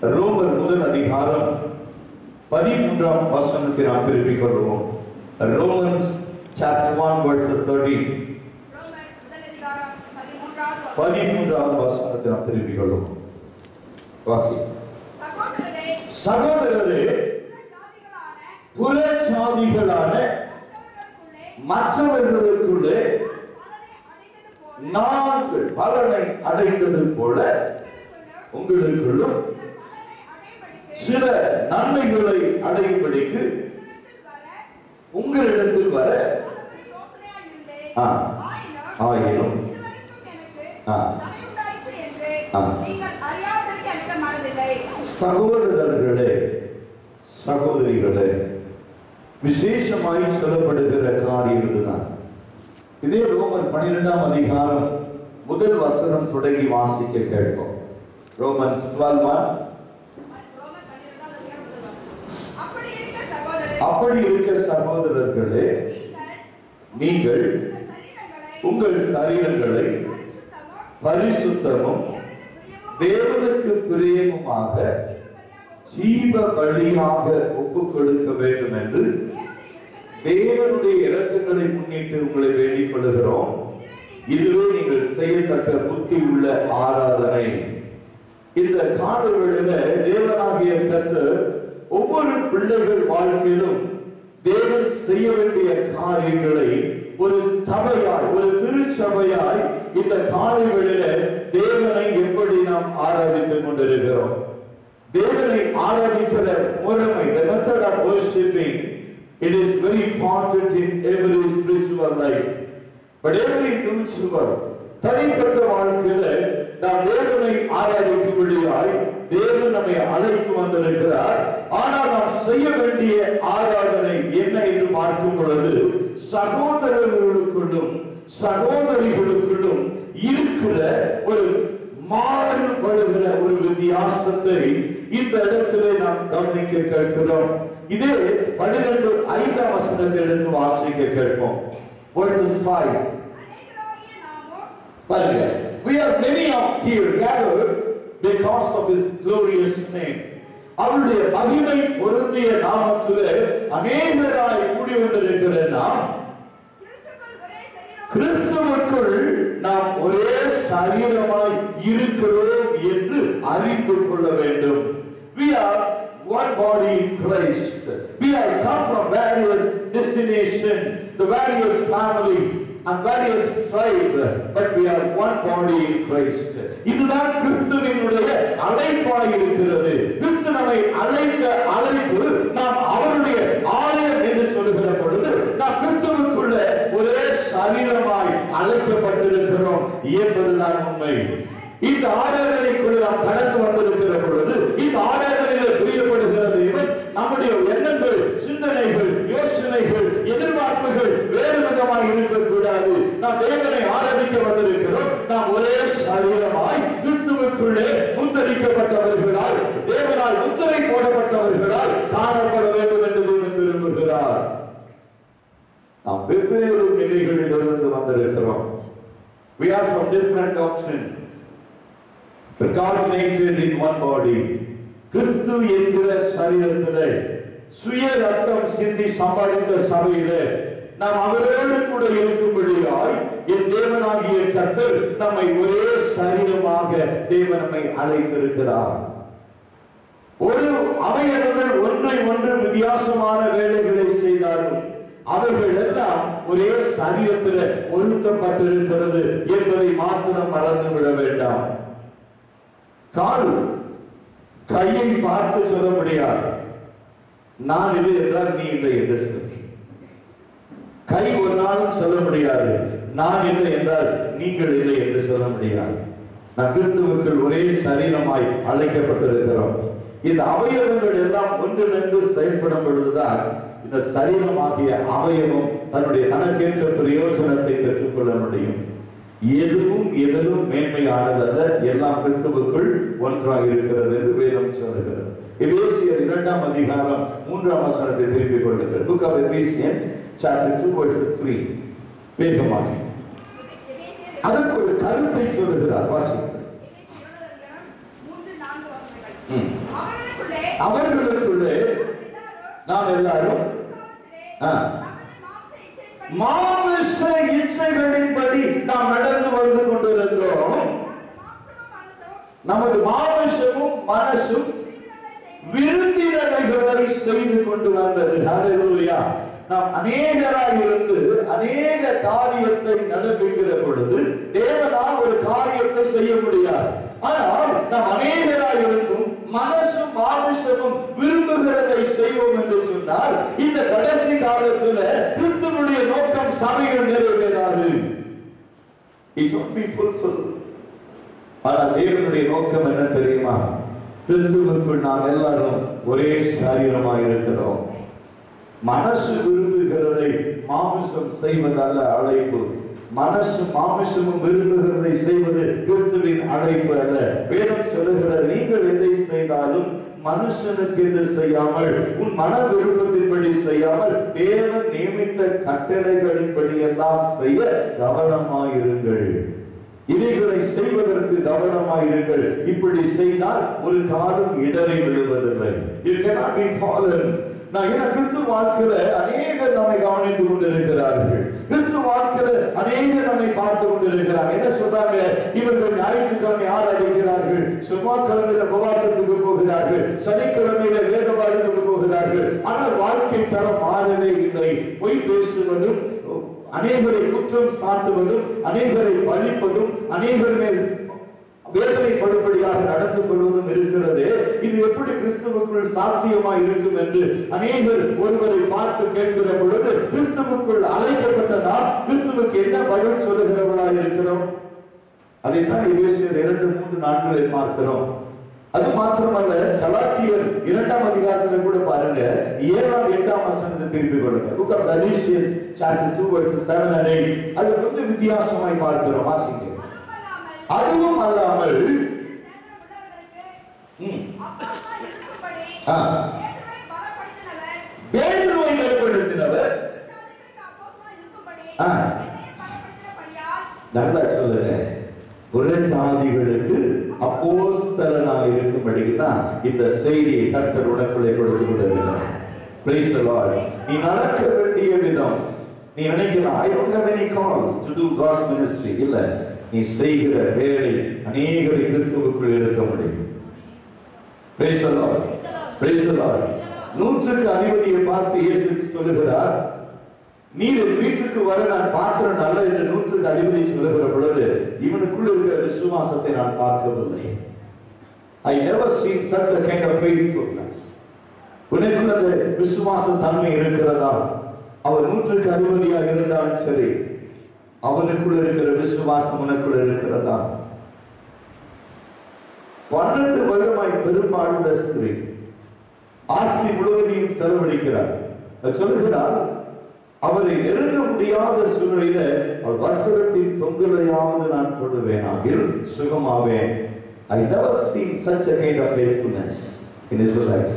ரோமர் முதல் அதிகாரம் 13ஆம் வசனத்தை நாம் திருப்பிக் கொள்வோம். Romans chapter 1 verses 13. ரோமர் முதல் அதிகாரம் 13ஆம் வசனத்தை நாம் திருப்பிக் கொள்வோம். வாசி. சகோதரரே, புறஜாதிகளான மற்றவர்களுக்குள்ளே நாங்கள் பலனை அடைந்தது போல உங்களுக்குள்ளும் சில நன்மைகளை அடையும்படிக்கு உங்களிடத்தில் வர ஆயினும் சகோதரர்களே, சகோதரிகளே, விசேஷமாய் சொல்லப்படுகிற காரியம் இதுதான். இதே ரோமர் 12ஆம் அதிகாரம் முதல் வசனம் தொடங்கி வாசிக்க கேட்போம். ரோமன்ஸ் 12:1. அப்படி இருக்க சகோதரர்களே, நீங்கள் உங்கள் சரீரங்களை பரிசுத்தமும் தேவனுக்கு பிரியமுமாக ஜீவ பலியாக ஒப்புக் கொடுக்க வேண்டும் என்று தேவனுடைய இரக்கங்களை முன்னிட்டு உங்களை வேண்டிக் கொள்கிறோம். இதுவே நீங்கள் செய்யத்தக்க புத்தி உள்ள ஆராதனை. இந்த காலவெளியில தேவனாகிய கர்த்தர் ஒவ்வொரு பிள்ளைகள் வாழ்க்கையிலும் தேவன் செய்ய வேண்டிய காரியங்களை ஒரு சபையாய், ஒரு திருச்சபையாய் இந்த காலவெளியில தேவனை எப்படி நாம் ஆராதித்துக் கொண்டிருக்கிறோம். தேவனை ஆராதிக்கிற முறைமை, the method of worshiping, it is very important in every spiritual life. But every individual தனிப்பட்ட வாழ்க்கையில நாம் தேவனை ஆராதிக்கும்படியாய் தேவன் நம்மை அழைத்து வந்திருக்கிறார். ஆனால் நாம் செய்ய வேண்டிய ஆராதனை என்ன என்று பார்க்கும் பொழுது, சகோதரர்களுக்குள்ளும் சகோதரிகளுக்குள்ளும் இருக்கிற ஒரு மாறுபடுகிற ஒரு வித்தியாசத்தை இந்த இடத்திலே நாம் கவனிக்க கேட்கிறோம். இதே 12:5 வசனத்தை எடுத்து வாசிக்க கேட்போம். Verses 5. பாருங்க, we are many of here gathered because of his glorious name. அவருடைய மகிமை பொருந்திய நாமத்திலே அநேகராய் கூடி வந்திருக்கிற நாம் கிறிஸ்துவுக்குள் நாம் ஒரே சரீரமாய் இருக்கிறோம் என்று அறிந்து கொள்ள வேண்டும். We are one body in Christ. We have come from various destinations, the various family and various tribe, but we are one body in Christ. இதுதான் கிறிஸ்துவினுடைய அழைப்பாய் இருக்கிறது. கிறிஸ்து நம்மை அழைத்த அழைப்பு நாம் அவருடைய ஆலயம் என்று சொல்லுகிற பொழுது நாம் கிறிஸ்துவுக்குள்ள ஒரே சரீரமாய் அழைக்கப்பட்டிருக்கிறோம் என்பதுதான் உண்மை. இந்த ஆராதனைக்குள்ள நாம் கடந்து வந்திருக்கிற பொழுது இந்த ஆராதனையில் புரியப்படுகிறது நம்முடைய எண்ணங்கள், சிந்தனைகள், யோசனைகள், எதிர்பார்ப்புகள் வேறு விதமாக இருக்கக்கூடாது. நாம் தேவனை ஆராதிக்க வந்திருக்கிறோம். நாம் ஒரே சரீரமாய் கிறிஸ்துவுக்குள்ளே முத்தரிக்கப்பட்டவர்களால், தேவனால் முத்திரை போடப்பட்டவர்களால் காணப்பட வேண்டும் என்று தேவன் விரும்புகிறார். நாம் வெவ்வேறு நிலைகளில் இருந்து வந்திருக்கிறோம். We are from different doctrine, but God created in one body. கிறிஸ்து என்கிற சரீரத்திலே சுய ரத்தம் சிந்தி சம்பாதித்த சபையிலே நாம் அவரோடு கூட இருக்கும்படியாய் என் தேவனாகிய கர்த்தர் நம்மை ஒரே சரீரமாக தேவன் நம்மை அழைத்திருக்கிறார். ஒரு அவையவர்கள் ஒன்றை ஒன்று வித்தியாசமான வேலைகளை செய்தாலும் அவைகள் எல்லாம் ஒரே சரீரத்தில் ஒருத்தப்பட்டிருக்கிறது என்பதை மாத்திரம் மறந்துவிட வேண்டாம். கால் கையை பார்த்து சொல்ல முடியாது, நான் இல்லை என்றால் நீ இல்லை என்று சொல்லி. கை ஒரு நாளும் சொல்ல முடியாது, நான் இல்லை என்றால் நீங்கள் இல்லை என்று சொல்ல முடியாது. நான் கிறிஸ்துவுக்குள் ஒரே சரீரமாய் அழைக்கப்பட்டிருக்கிறோம். இந்த அவயவங்கள் எல்லாம் ஒன்றிணைந்து செயல்படும் பொழுதுதான் இந்த சரீரமாகிய அவயவம் தன்னுடைய தனக்கேற்ற பிரயோஜனத்தை பெற்றுக்கொள்ள முடியும். எதுவும் எதிலும் மேன்மையானதல்ல, எல்லாம் கிறிஸ்துவுக்குள் ஒன்றாக இருக்கிறது என்று வேதம் சொல்லுகிறது. எபேசியர் 2ஆம் அதிகாரம் 3ஆம் வசனத்தை திருப்பிக் கொள்ளுங்கள். Book of Ephesians chapter 2 verses 3. வேகமாக அதற்கு ஒரு கருத்தை சொல்லுகிறார். வாசிங்கள். அவர்களுக்குள்ளே நாம் எல்லாரும் மாமிச இச்சைகளின்படி நாம் நடந்து வந்து கொண்டிருந்தோம். நமது மாமிசமும் மனசும் விரும்பினவைகளை செய்து கொண்டு வந்தது. ஹல்லேலூயா. நாம் அநேகராய் இருந்து அநேக காரியத்தை நடப்பிக்கிற பொழுது தேவனால் ஒரு காரியத்தை செய்ய முடியாது. ஆனால் நாம் அநேகராய் இருந்தும் மனசும் மாமிசமும் விரும்புகிறதை செய்வோம் என்று சொன்னால் இந்த கடைசி காலத்தில் கிறிஸ்துவுடைய நோக்கம் சபையில் நிறைவேறாது. It won't be fulfilled. ஆனால் தேவனுடைய நோக்கம் என்ன தெரியுமா? கிறிஸ்துவுக்குள் நாம் எல்லாரும் ஒரே சரீரமாய் இருக்கிறோம். மனசு விரும்புகிறதை மாமிசம் செய்வதல்ல அழைப்பு. மனசு மாமிசமும் விரும்புகிறதை செய்வது கிறிஸ்துவின் அழைப்பு அல்ல. வேதம் சொல்லுகிறது, நீங்கள் எதை செய்தாலும் மனுஷனுக்கு என்று செய்யாமல் உன் மன விருப்பத்தின்படி செய்யாமல் தேவன் நியமித்த கட்டளைகளின்படி எல்லாம் செய்ய கவனமாயிருங்கள். இவைகளை செய்வதற்கு கவனமாயிருங்கள். இப்படி செய்தால் ஒரு காலம் இடரை விழுவதில்லை. You cannot be fallen. நான் கிறிஸ்து வாழ்க்கையில அநேகர் நம்மை கவனித்துக் கொண்டிருக்கிறார்கள். கிறிஸ்து வாழ்க்கையில அநேகர் நம்மை பார்த்து கொண்டிருக்கிறார்கள். என்ன சொல்றாங்க? இவர்கள் ஞாயிற்றுக்கிழமை ஆராதிக்கிறார்கள், செவ்வாய்க்கிழமையில உபவாசத்துக்கு போகிறார்கள், சனிக்கிழமையில வேத பாடத்துக்கு போகிறார்கள். ஆனால் வாழ்க்கை தரம் மாறவே இல்லை. பொய் பேசுவதும், அநேகரை குற்றம் சாட்டுவதும், அநேகரை பழிப்பதும், அநேகர் மேல் வேதனைப்படும்படியாக நடந்து கொள்வதும் இருக்கிறது. இது எப்படி கிறிஸ்துவுக்குள் சாத்தியமாய் இருக்கும் என்று அநேகர் ஒருவரை பார்த்து கேட்கிற பொழுது கிறிஸ்துவுக்குள் அழைக்கப்பட்ட நாம் கிறிஸ்துவுக்கு என்ன பதில் சொல்லுகிறவர்களாய் இருக்கிறோம்? அதைத்தான் எபேசியர் 2-3 நாட்களில் பார்க்கிறோம். அது மாத்திரமல்ல, கலாத்தியர் 2ஆம் அதிகாரத்தில் கூட பாருங்க, 7-8 வசனத்தை திருப்பி கொள்ளுங்க. Book of Galatians chapter 2 verses 7 and 8. அது கொஞ்சம் வித்தியாசமாய் பார்க்கிறோம். வாசிங்க. அதுவும் அல்லாமல் பேதுருவை பலப்படுத்தினவர் நல்லா சொல்லுங்க. புறஜாதிகளுக்கு அப்போஸ்தலனாய் இருக்கும்படிக்கு தான் இந்த செய்தியை கர்த்தர் உனக்குள்ளே கொடுத்து கொண்டிருக்கிறார். Praise the Lord. நீ நடக்க வேண்டிய விதம், நீ நினைக்கலாம் I don't have any call to do God's ministry. இல்ல, நீ செய்கிற வேலை அநேகரை கிறிஸ்துவுக்குள் எடுக்க முடியும். Praise the Lord. Praise the Lord. 100க்கு அதிபதியை பார்த்து இயேசு சொல்லுகிறார், நீர் வீட்டுக்கு வர நான் பார்க்கிறேன் அல்ல என்று 100க்கு அதிபதி சொல்லுகிற பொழுது இவனுக்குள் இருக்கிற விசுவாசத்தை நான் பார்க்கவில்லை. I never seen such a kind of faithfulness. உனக்குள்ள அந்த விசுவாச தன்மை இருக்கிறதா? அவர் 100க்கு அதிபதியாக இருந்தாலும் சரி, அவனுக்குள்ள இருக்கிற விசுவாசம் உனக்குள்ள இருக்கிறதா? 12 வருடமாய் பெரும்பாடுள்ள ஸ்திரீ ஆஸ்தி முழுவதையும் செலவழிக்கிறார். சொல்லுகிறார், அவரை நெருங்க முடியாத சூழ்நிலையில அவர் வஸ்திரத்தின் தொங்கலையாவது நான் தொடுவேனாகில் சுகமாவேன். I never seen such a kind of faithfulness in Israelites.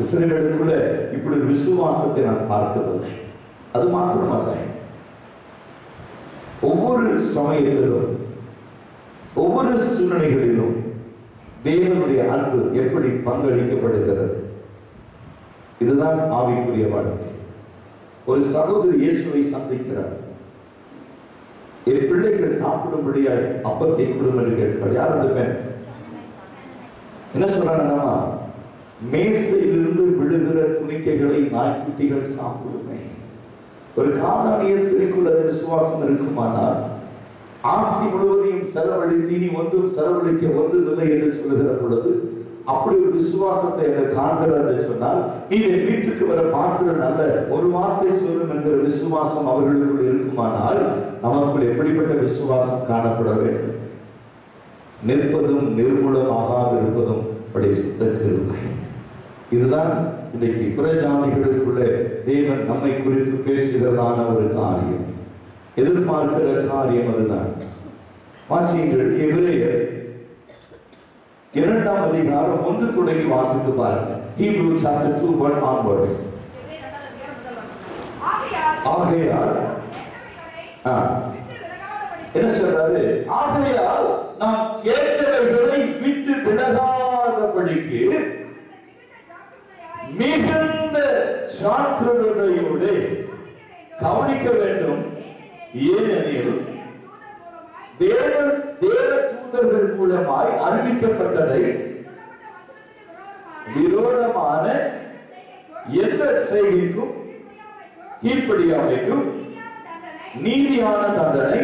இஸ்ரவேலுக்குள்ள இப்படி விசுவாசத்தை நான் பார்க்கவில்லை. அது மாத்திரமல்ல, ஒவ்வொரு சமயத்திலும் ஒவ்வொரு சூழ்நிலைகளிலும் தேவனுடைய அன்பு எப்படி பங்களிக்கப்படுகிறது. இதுதான் ஆவிக்குரிய வாழ்க்கை. ஒரு சகோதரி இயேசுவை சந்திக்கிறார். என் பிள்ளைகள் சாப்பிடும்படியாய் அப்பத்தை கொடுங்கள் என்று கேட்பார். யார் அந்த பெண்? என்ன சொல்றாங்கன்னா, மேசையிலிருந்து விழுகிற துணிக்கைகளை நாய்க்குட்டிகள் சாப்பிடுமே. ஒரு கானானிய ஸ்திரீக்குள்ள விசுவாசம் இருக்குமானால் ஆஸ்தி முழுவதையும் செலவழித்து நீ ஒன்றும் செலவழிக்க ஒன்றுமில்லை என்று சொல்லுகிற பொழுது அப்படி ஒரு விசுவாசத்தை காண்கிறார் என்று சொன்னால், நீ என் வீட்டுக்கு வர பாத்திரம் நல்ல ஒரு வார்த்தை சொல்லும் என்கிற விசுவாசம் அவர்களுக்குள் இருக்குமானால் நமக்குள் எப்படிப்பட்ட விசுவாசம் காணப்பட வேண்டும்? நிற்பதும் நிர்மூலமாகாது இருப்பதும் அப்படி சுத்த கிருபை. இதுதான் இன்றைக்கு புறஜாதிகளுக்குள்ள தேவன் நம்மை குறித்து பேசுகிறதான ஒரு காரியம், எதிர்பார்க்கிற காரியம். அதுதான் வாசியுங்கள். எபிரேயர் 2ஆம் அதிகாரம் 1 தொடங்கி வாசித்து பாருங்க. Hebrew chapter 2 onwards. ஆகையால் என்ன சொல்றாரு? ஆகையால் நாம் கேட்டவைகளை விட்டு விலகாத விழாதபடிக்கு மிகுந்த ஜாக்கிரதையோடு கவனிக்க வேண்டும். ஏனெனில் தேவ தூதர்கள் மூலமாய் அறிவிக்கப்பட்டதை விரோதமான எந்த செய்திக்கும் கீழ்ப்படியாமைக்கும் நீதியான தண்டனை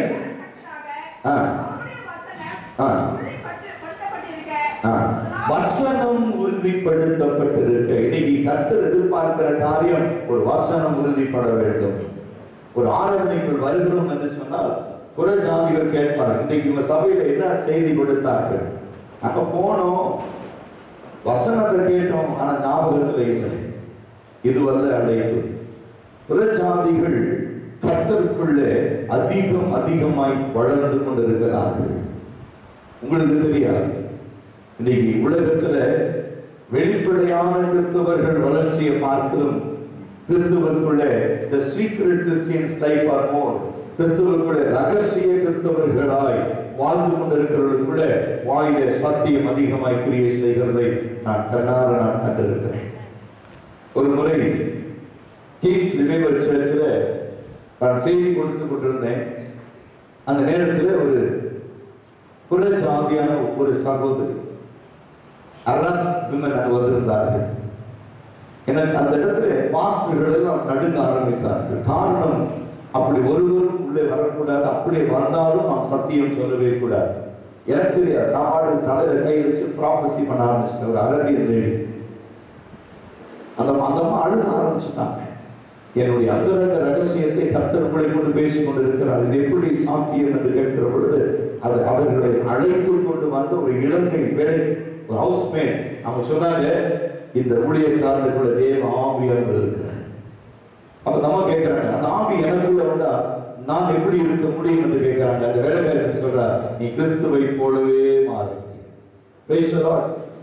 வசனம் உறுதிப்படுத்தப்பட்டிருக்க. இன்னைக்கு கர்த்தர் எதிர்பார்க்கிற காரியம் ஒரு வசனம் உறுதிப்பட வேண்டும். ஒரு ஆராதனைக்குள் வருகிறோம் என்று சொன்னால் புறஜாதிகள் கேட்பார்கள், இன்னைக்கு உங்க சபையில என்ன செய்தி கொடுத்தார்கள்? அங்க போனோம், வசனத்தை கேட்டோம், ஆனா ஞாபகத்துல இல்லை. இதுவல்ல அழைப்பு. புறஜாதிகள் கர்த்தருக்குள்ளே அதிகமாய் வளர்ந்து கொண்டிருக்கிறார்கள். உங்களுக்கு தெரியாது, இன்னைக்கு உலகத்துல வெளிப்படையான கிறிஸ்தவர்கள் வளர்ச்சியை பார்க்கிறோம். கிறிஸ்துவுக்குள்ளே the secret Christians type are more. கிறிஸ்துவுக்குள்ளே ரகசிய கிறிஸ்தவர்களாய் வாழ்ந்து கொண்டிருக்கிறவர்களுக்குள்ளே வாயிலே சத்தியம் அதிகமாய் கிரியை செய்கிறதை நான் கண்ணார கண்டிருக்கிறேன். ஒரு முறை கிங்ஸ் ரிவைவல் சர்ச்சில் நான் செய்தி கொடுத்து கொண்டிருந்தேன். அந்த நேரத்தில் ஒரு புறஜாதியான ஒரு சகோதரி அரப் விமன் வந்திருந்தார்கள். எனக்கு அந்த இடத்துல பாஸ்டர்கள் எல்லாம் நடுங்க ஆரம்பித்தார்கள். காரணம், அப்படி ஒருவரும் உள்ளே வரக்கூடாது, அப்படியே வந்தாலும் நாம் சத்தியம் சொல்லவே கூடாது. எனக்கு தெரியாது, நான் பாடு தலையில கை வச்சு ப்ராஃபஸி பண்ண ஆரம்பிச்சேன். ஒரு அரபியன் லேடி அந்த அம்மா அழுக ஆரம்பிச்சுட்டாங்க. என்னுடைய அந்தரங்க ரகசியத்தை கர்த்தர் உங்களை கொண்டு பேசிக் கொண்டிருக்கிறார், இது எப்படி சாத்தியம் என்று கேட்கிற பொழுது அது அவர்களை அழைத்து கொண்டு வந்த ஒரு இலங்கை வேலை ஒரு ஹவுஸ்மேன் அவங்க சொன்னாங்க, இந்த ஊழியக்காரர்களுக்குள்ள தேவ ஆவியாக இருக்கிறார். அப்ப நம்ம கேட்கிறாங்க, அந்த ஆவி எனக்குள்ள வந்தா நான் எப்படி இருக்க முடியும் என்று கேட்கிறாங்க. அந்த வேலைக்காரன் சொல்றார், நீ கிறிஸ்துவை போலவே மாறு.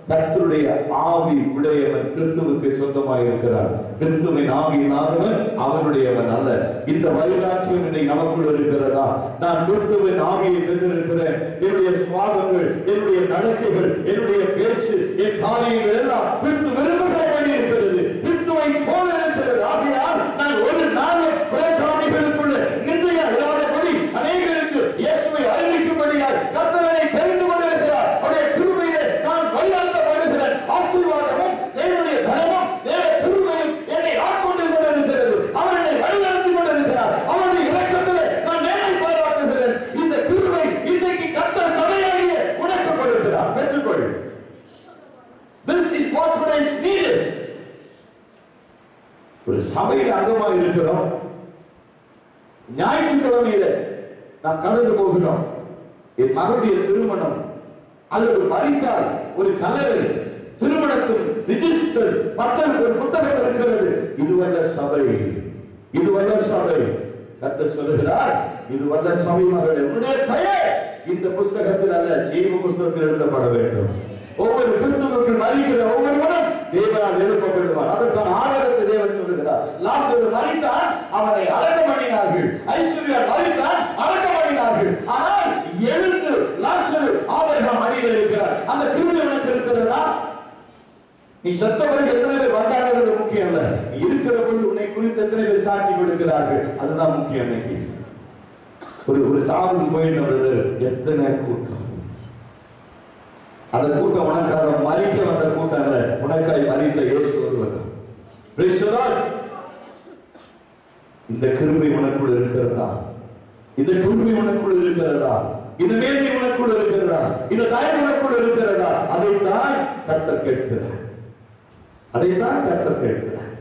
கர்த்தருடைய ஆவி உடையவன் கிறிஸ்துவுக்கு சொந்தமாக இருக்கிறார். கிறிஸ்துவின் ஆவியினாதவன் அவருடையவன் அல்ல. இந்த வைராக்கியம் இன்னைக்கு நமக்குள் இருக்கிறதா? நான் கிறிஸ்துவின் ஆவியை பெற்றிருக்கிறேன். என்னுடைய சுவாபங்கள், என்னுடைய நடக்கைகள், என்னுடைய பேச்சு, என் காரியங்கள் எல்லாம் கிறிஸ்து விரும்புகிறபடி இருக்கிறது, கிறிஸ்துவை போல இருக்கிறது. ஆகையால் நான் ஒரு நாளும் புறஜாதிகளுக்குள்ள நிந்தையா இல்லாதபடி அநேகருக்கு இயேசுவை அறிவிக்கும்படியால் கர்த்தரை தெரிந்து கொண்டிருக்கிறார். அவருடைய கிருபையிலே நான் வழிநடத்தப்படுகிறேன். ஆசீர்வாதமும் தேவனுடைய தனமும் தேவ கிருபையும் என்னை ஆட்கொண்டு கொண்டிருக்கிறது. அவர் என்னை வழிநடத்தி கொண்டிருக்கிறார். அவருடைய இரக்கத்திலே நான் மேன்மை பாராட்டுகிறேன். இந்த கிருபை இன்றைக்கு கர்த்தர் சபையாகிய உனக்கு கொடுக்கிறார். பெற்றுக்கொள். This is what is needed. ஒரு சபையில் அங்கமாக இருக்கிறோம். ஞாயிற்றுக்கிழமையில நாம் கடந்து போகிறோம். என் மகளுடைய திருமணம் அல்லது மரித்தால் ஒரு கலரை திருமணத்தின் ரிஜிஸ்டர் பத்தல் ஒரு புத்தகம் இருக்கிறது. இதுவல்ல சபை, இதுவல்ல சபை. கர்த்தர் சொல்லுகிறார், இதுவல்ல சபை மகளே, உன்னுடைய பெயர் இந்த புத்தகத்தில் அல்ல, ஜீவ புத்தகத்தில் எழுதப்பட வேண்டும். ஒவ்வொரு கிறிஸ்துவுக்கு மரிக்கிற ஒவ்வொருவரும் தேவனால் எழுப்பப்படுவார். அதற்கான ஆதாரத்தை தேவன் சொல்லுகிறார். லாசரு மரித்தான், அவனை அடக்கம் பண்ணினார்கள். ஐஸ்வர்யா மரித்தான், அடக்கம் பண்ணினார்கள். ஆனால் எழுந்து லாசரு ஆபிரகாம் அடியில் இருக்கிறார். அந்த கிருபை உனக்கு இருக்கிறதா? நீ செத்தவர்கள் எத்தனை பேர் வந்தார்கள் முக்கியம் அல்ல, இருக்கிற பொழுது உன்னை குறித்து எத்தனை பேர் சாட்சி கொடுக்கிறார்கள், அதுதான் முக்கியம். இன்னைக்கு ஒரு சாவுக்கு போயிட்டு எத்தனை கூட்டம், அந்த கூட்டம் உனக்காக மரிக்க வந்த கூட்டம் அல்ல, உனக்காய் மரித்த இயேசு ஒருவர். இந்த கிருபை உனக்குள் இருக்கிறதா? இந்த கிருபை உனக்குள் இருக்கிறதா? இந்த மேன்மை உனக்குள் இருக்கிறதா? இந்த தயவு உனக்குள் இருக்கிறதா? அதைத்தான் கர்த்தர் கேட்கிறார். அதைத்தான் கர்த்தர் கேட்கிறார்.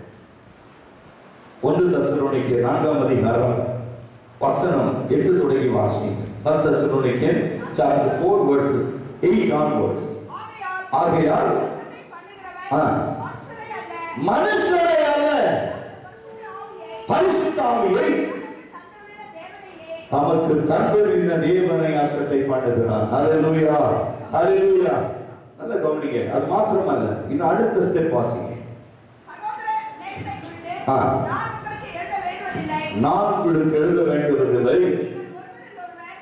1 தெசலோனிக்கேயர் 4ஆம் அதிகாரம் வசனம் 8 தொடங்கி வாசி. 1 தெசலோனிக்கேயர் chapter 4 verses 8 onwards. ஆகையால் மனுஷரை அல்ல பரிசுத்த ஆவியை தமக்கு தந்தரின தேவனை அசட்டை பண்ணுகிறார். ஹல்லேலூயா, ஹல்லேலூயா. நல்ல கவனிங்க. அது மாத்திரமல்ல, இன்னும் அடுத்த ஸ்டெப் வாசிங்க. நான் உங்களுக்கு எழுத வேண்டுவதில்லை,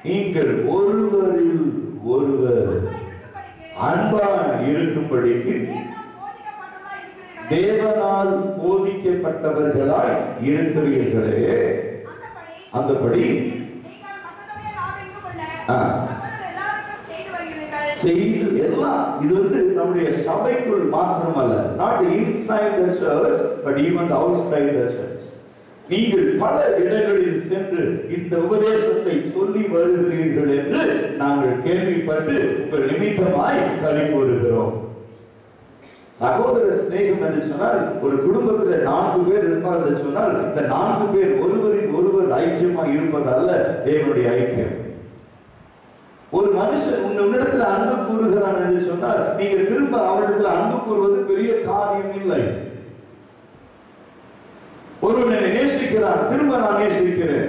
நீங்கள் ஒருவரில் ஒருவர் அன்பா இருக்கும்படிக்கு தேவனால் போதிக்கப்பட்டவர்களாய் இருக்கிறீர்களே, அந்தபடி செய்து எல்லாம். இது நம்முடைய சபைக்குள் மாத்திரமல்ல, not inside the search but even outside the search. நீங்கள் பல இடங்களில் சென்று இந்த உபதேசத்தை சொல்லி வருகிறீர்கள் என்று நாங்கள் கேள்விப்பட்டு உங்கள் நிமித்தமாய் களி கூறுகிறோம். சகோதர சிநேகம் என்று சொன்னால், ஒரு குடும்பத்தில் 4 பேர் இருப்பார்கள் என்று சொன்னால், இந்த 4 பேர் ஒருவரில் ஒருவர் ஐக்கியமாக இருப்பதல்ல தேவனுடைய ஐக்கியம். ஒரு மனுஷன் உன்னிடத்தில் அன்பு கூறுகிறான் என்று சொன்னால், நீங்க திரும்ப அவனிடத்தில் அன்பு கூறுவது பெரிய காரியம் இல்லை. ஒருவன் என்னை நேசிக்கிறான், திரும்ப நான் நேசிக்கிறேன்.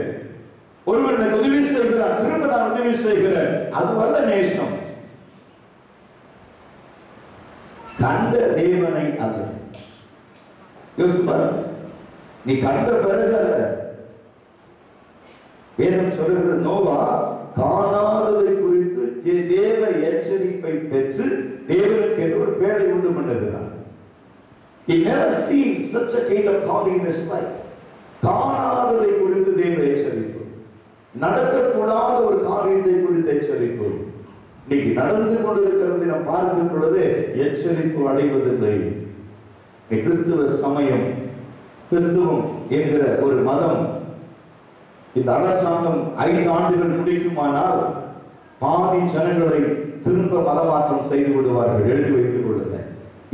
ஒருவன் எனக்கு உதவி செய்கிறான், திரும்ப நான் உதவி செய்கிறேன். அதுவல்ல நேசம். கண்ட தேவனை அல்ல. யோசித்து பாருங்க, நீ கண்ட பிறகு அல்ல. வேதம் சொல்லுகிறது, நோவா காணாததை குறித்து தேவ எச்சரிப்பை பெற்று தேவனுக்கு என்று ஒரு பேரை உண்டு பண்ணுகிறார். He never seen such a kind of calling in his life. காணாததை குறித்து தேவ எச்சரிப்பு, நடக்கக்கூடாத ஒரு காரியத்தை குறித்து எச்சரிப்பு. இன்னைக்கு நடந்து கொண்டிருக்கிறதை நாம் பார்க்கும் பொழுது எச்சரிப்பு அடைவதில்லை. கிறிஸ்துவ சமயம், கிறிஸ்துவம் என்கிற ஒரு மதம், இந்த அரசாங்கம் 5 ஆண்டுகள் முடிக்குமானால் பாதி ஜனங்களை திரும்ப மதமாற்றம் செய்து விடுவார்கள். எழுதி வைத்துக் கொள்ளுங்க.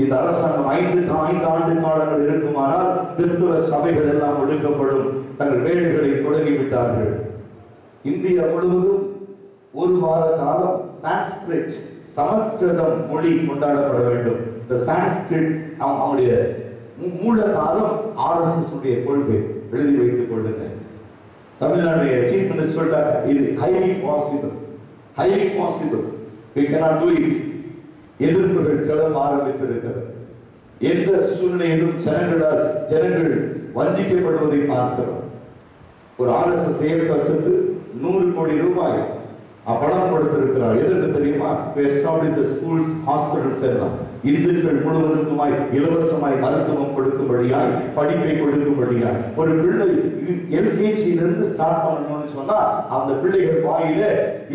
இந்த அரசாங்கம் 5 ஆண்டு காலங்கள் இருக்குமானால் கிறிஸ்துவ சபைகள் எல்லாம் ஒடுக்கப்படும். தங்கள் வேலைகளை தொடங்கிவிட்டார்கள். இந்தியா முழுவதும் 1 வார காலம் சான்ஸ்கிரிட், சமஸ்கிருதம் மொழி கொண்டாடப்பட வேண்டும். இந்த சான்ஸ்கிரிட் அவங்களுடைய மூல காலம் RSS உடைய கொள்கை. எழுதி வைத்துக் கொள்ளுங்க. தமிழ்நாடு சீஃப் மினிஸ்டர் சொல்லிட்டாங்க, இது highly possible, we cannot do it. எதிர்ப்புகள் கிளம்ப ஆரம்பித்திருக்கிறது. எந்த சூழ்நிலையிலும் ஜனங்கள் வஞ்சிக்கப்படுவதை பார்க்கிறோம். ஒரு RSS இயக்கத்துக்கு 100 கோடி ரூபாய் பணம் கொடுத்திருக்கிறார். எதற்கு தெரியுமா? to establish the schools, hospitals எல்லாம் இந்துக்கள் முழுவதுக்குமாய் இலவசமாய் மருத்துவம் கொடுக்கும்படியாய், படிப்பை கொடுக்கும்படியாய். ஒரு பிள்ளை LKG ஸ்டார்ட் பண்ணணும்னு சொன்னா அந்த பிள்ளைகள் வாயில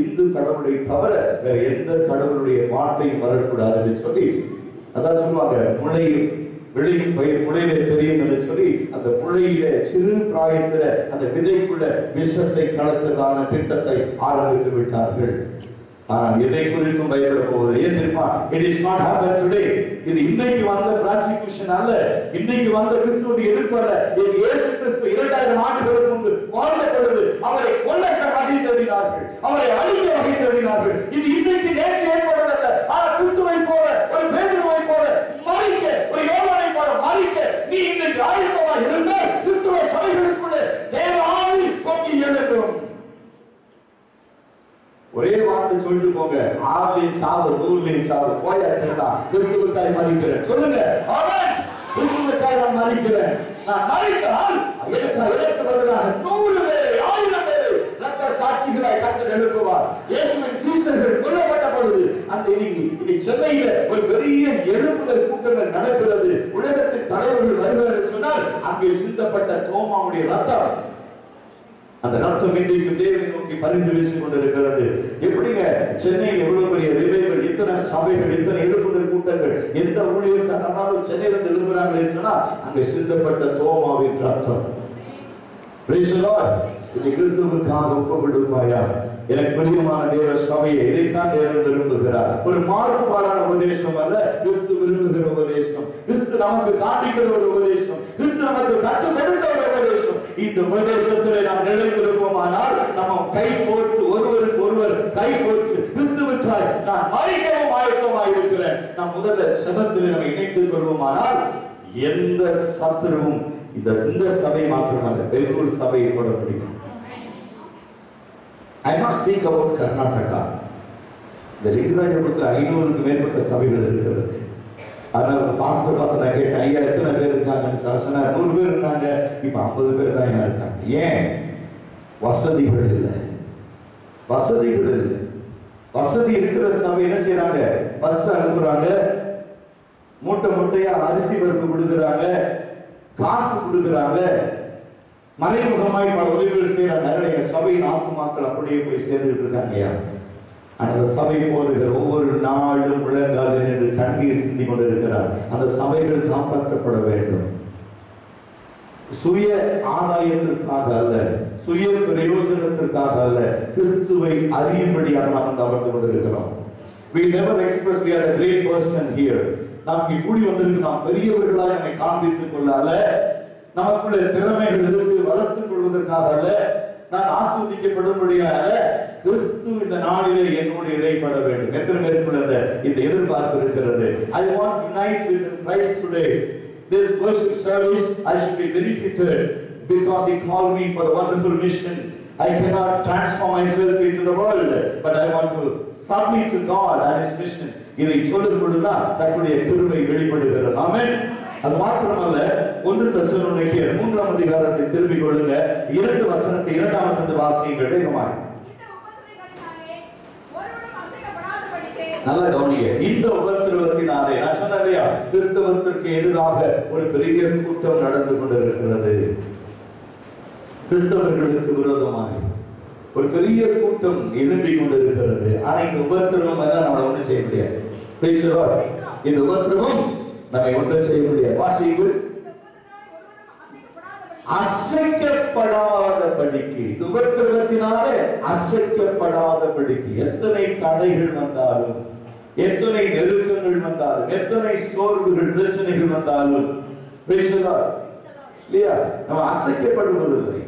இந்து கடவுளை தவிர வேற எந்த கடவுளுடைய வார்த்தையும் வரக்கூடாதுன்னு சொல்லி, அதான் சொல்லுவாங்க, முளையும் வெளியும் பயிர் முளையில தெரியும் என்று சொல்லி அந்த முளையில சிறு பிராயத்துல அந்த விதைக்குள்ள விஷத்தை கலக்கிறதான திட்டத்தை ஆரம்பித்து விட்டார்கள். ஆனால் எதை குறித்தும் பயப்பட போவது ஏன் தெரியுமா? It is not happened today. இது இன்னைக்கு வந்த persecution அல்ல, இன்னைக்கு வந்த கிறிஸ்துவை எதிர்ப்பல்ல. இது இயேசு கிறிஸ்து 2000 ஆண்டுகளுக்கு முன்பு வாழ்ந்த பொழுது அவரை கொல்ல வகை தேடினார்கள், அவரை அழிக்க வகை தேடினார்கள். இது இன்னைக்கு நேற்று ஏற்படுவதல்ல. ஆனால் கிறிஸ்துவை போல, ஒரு பேதுருவை போல மறிக்க, ஒரு யோவானை போல மறிக்க நீ இன்னைக்கு ஆயத்தமாக இருந்தால் கிறிஸ்துவ சபைகளுக்குள்ள தேவ ஆவி பொங்கி எழுக்கும். ஒரே வார்த்தை சொல்லிட்டு போங்க, 6 சாவு 100 சாவு போயாச்சுடா, கிறிஸ்துவுக்காய் மரிக்கிறேன் சொல்லுங்க. ஆமென். கிறிஸ்துவுக்காய் நான் மரிக்கிறேன். நான் மரித்தால் எனக்கு பதிலாக 100 பேர் 1000 பேர் ரத்த சாட்சிகளாய் கர்த்தர் எழுப்புவார். இயேசுவின் சீஷர்கள் கொல்லப்பட்ட பொழுது அந்த இன்னைக்கு சென்னையில ஒரு பெரிய எழுப்புதல் கூட்டங்கள் நடக்கிறது. உலகத்தின் தலைவர்கள் வருகிறார்கள் சொன்னால் அங்கே சிந்தப்பட்ட தோமாவுடைய ரத்தம், அந்த ரத்தம் இன்றைக்கு தேவனை நோக்கி பரிந்து வீசிக் கொண்டிருக்கிறது. எப்படிங்க சென்னையில் எவ்வளவு பெரிய ரிவைவல், இத்தனை சபைகள், இத்தனை எழுப்புதல் கூட்டங்கள், எந்த ஊழியர்களாலும் சென்னையில இருந்து எழுப்புறாங்க என்றா அங்கே சிந்தப்பட்ட தோமாவின் ரத்தம். Praise the Lord. கிறிஸ்துவுக்காக ஒப்புவிடுவாயா? எனக்கு பிரியமான தேவ சபையை இதைத்தான் தேவன் விரும்புகிறார். ஒரு மாறுபாடான உபதேசம் அல்ல, கிறிஸ்து விரும்புகிற உபதேசம், கிறிஸ்து நமக்கு காண்பிக்கிற ஒரு உபதேசம், கிறிஸ்து நமக்கு கற்றுக் கொடுத்த ஒரு உபதேசம். இந்த உபதேசத்திலே நாம் நிலைத்திருப்போமானால் நம்ம கை கோர்த்து ஒருவருக்கு ஒருவர் கை கோர்த்து கிறிஸ்துவுக்காய் நான் மரிக்கவும் ஆயத்தமாய் இருக்கிறேன். நாம் முதல்ல செபத்திலே நம்ம இணைத்துக் கொள்வோமானால் எந்த சத்துருவும் இந்த சபை மாத்திரமல்ல, பெங்களூர் சபையை கூட முடியும். I not speak about Karnataka. இந்த லிங்கராஜபுரத்தில் 500க்கு மேற்பட்ட சபைகள் இருக்கிறது. அதனால பாஸ்டர் பார்த்து நான் கேட்டேன், ஐயா எத்தனை பேர் இருக்காங்கன்னு சொன்னா 100 பேர் இருந்தாங்க, இப்ப 50 பேர் தான் இருக்காங்க. ஏன்? வசதிகள் இல்லை, வசதிகள் இல்லை. வசதி இருக்கிற சபை என்ன செய்யறாங்க? பஸ் அனுப்புறாங்க, மூட்டை மூட்டையா அரிசி பருப்பு கொடுக்குறாங்க, காசு கொடுக்குறாங்க, மறைமுகமாய் பல உதவிகள் செய்யறாங்க. சபையின் ஆத்துமாக்கள் அப்படியே போய் சேர்ந்துட்டு இருக்காங்க. அந்த சபை போதுகிற ஒவ்வொரு நாளும் முழங்காலில் என்று கண்ணீர் சிந்தி கொண்டிருக்கிறார். அந்த சபைகள் காப்பாற்றப்பட வேண்டும். சுய ஆதாயத்திற்காக அல்ல, சுய பிரயோஜனத்திற்காக அல்ல, கிறிஸ்துவை அறியும்படியாக நாம் வந்து அமர்ந்து கொண்டிருக்கிறோம். We never express we are a great person here. நாம் இங்கே கூடி வந்திருக்கு நாம் பெரியவர்களாக நம்மை காண்பித்துக் கொள்ள அல்ல, நமக்குள்ள திறமைகள் இருந்து வளர்த்துக் கொள்வதற்காக அல்ல, நான் ஆஸ்வதிக்கப்படும்படியாக அல்ல, கிறிஸ்து இந்த நாளிலே என்னோடு இடைப்பட வேண்டும். எத்தனை பேருக்குள்ள இந்த எதிர்பார்ப்பு இருக்கிறது? I want to unite with Christ today. This worship service I should be benefited because he called me for a wonderful mission. I cannot transform myself into the world, but I want to submit to God and his mission. இதை சொல்லும் பொழுதுதான் தன்னுடைய கிருபை வெளிப்படுகிறது. ஆமென். அது மாத்திரமல்ல, 1 தெசலோனிக்கேயர் 3ஆம் அதிகாரத்தை திரும்பிக் கொள்ளுங்க. 2 வசனத்தை 2ஆம் வசனத்தை வாசியுங்கள் வேகமாய். நல்ல கவனிங்க. இந்த உபத்திரவத்தினாலே நான் சொன்னேன், கிறிஸ்தவத்திற்கு எதிராக ஒரு பெரிய கூட்டம் நடந்து கொண்டிருக்கிறது. கிறிஸ்தவர்களுக்கு விரோதமாக ஒரு பெரிய கூட்டம் எழும்பிக் கொண்டிருக்கிறது. ஆனா இந்த உபத்திரவம் எல்லாம் நம்மளை ஒன்றும் செய்ய முடியாது. இந்த உபத்திரவம் நம்மை ஒன்றும் செய்ய முடியாது. வாசியுங்கள். அசைக்கப்படாதபடிக்கு, உபத்திரவத்தினாலே அசைக்கப்படாதபடிக்கு எத்தனை தடைகள் வந்தாலும், எத்தனை நெருக்கங்கள் வந்தாலும், எத்தனை சோர்வுகள் பிரச்சனைகள் வந்தாலும் இல்லையா, நம்ம அசைக்கப்படுவதில்லை.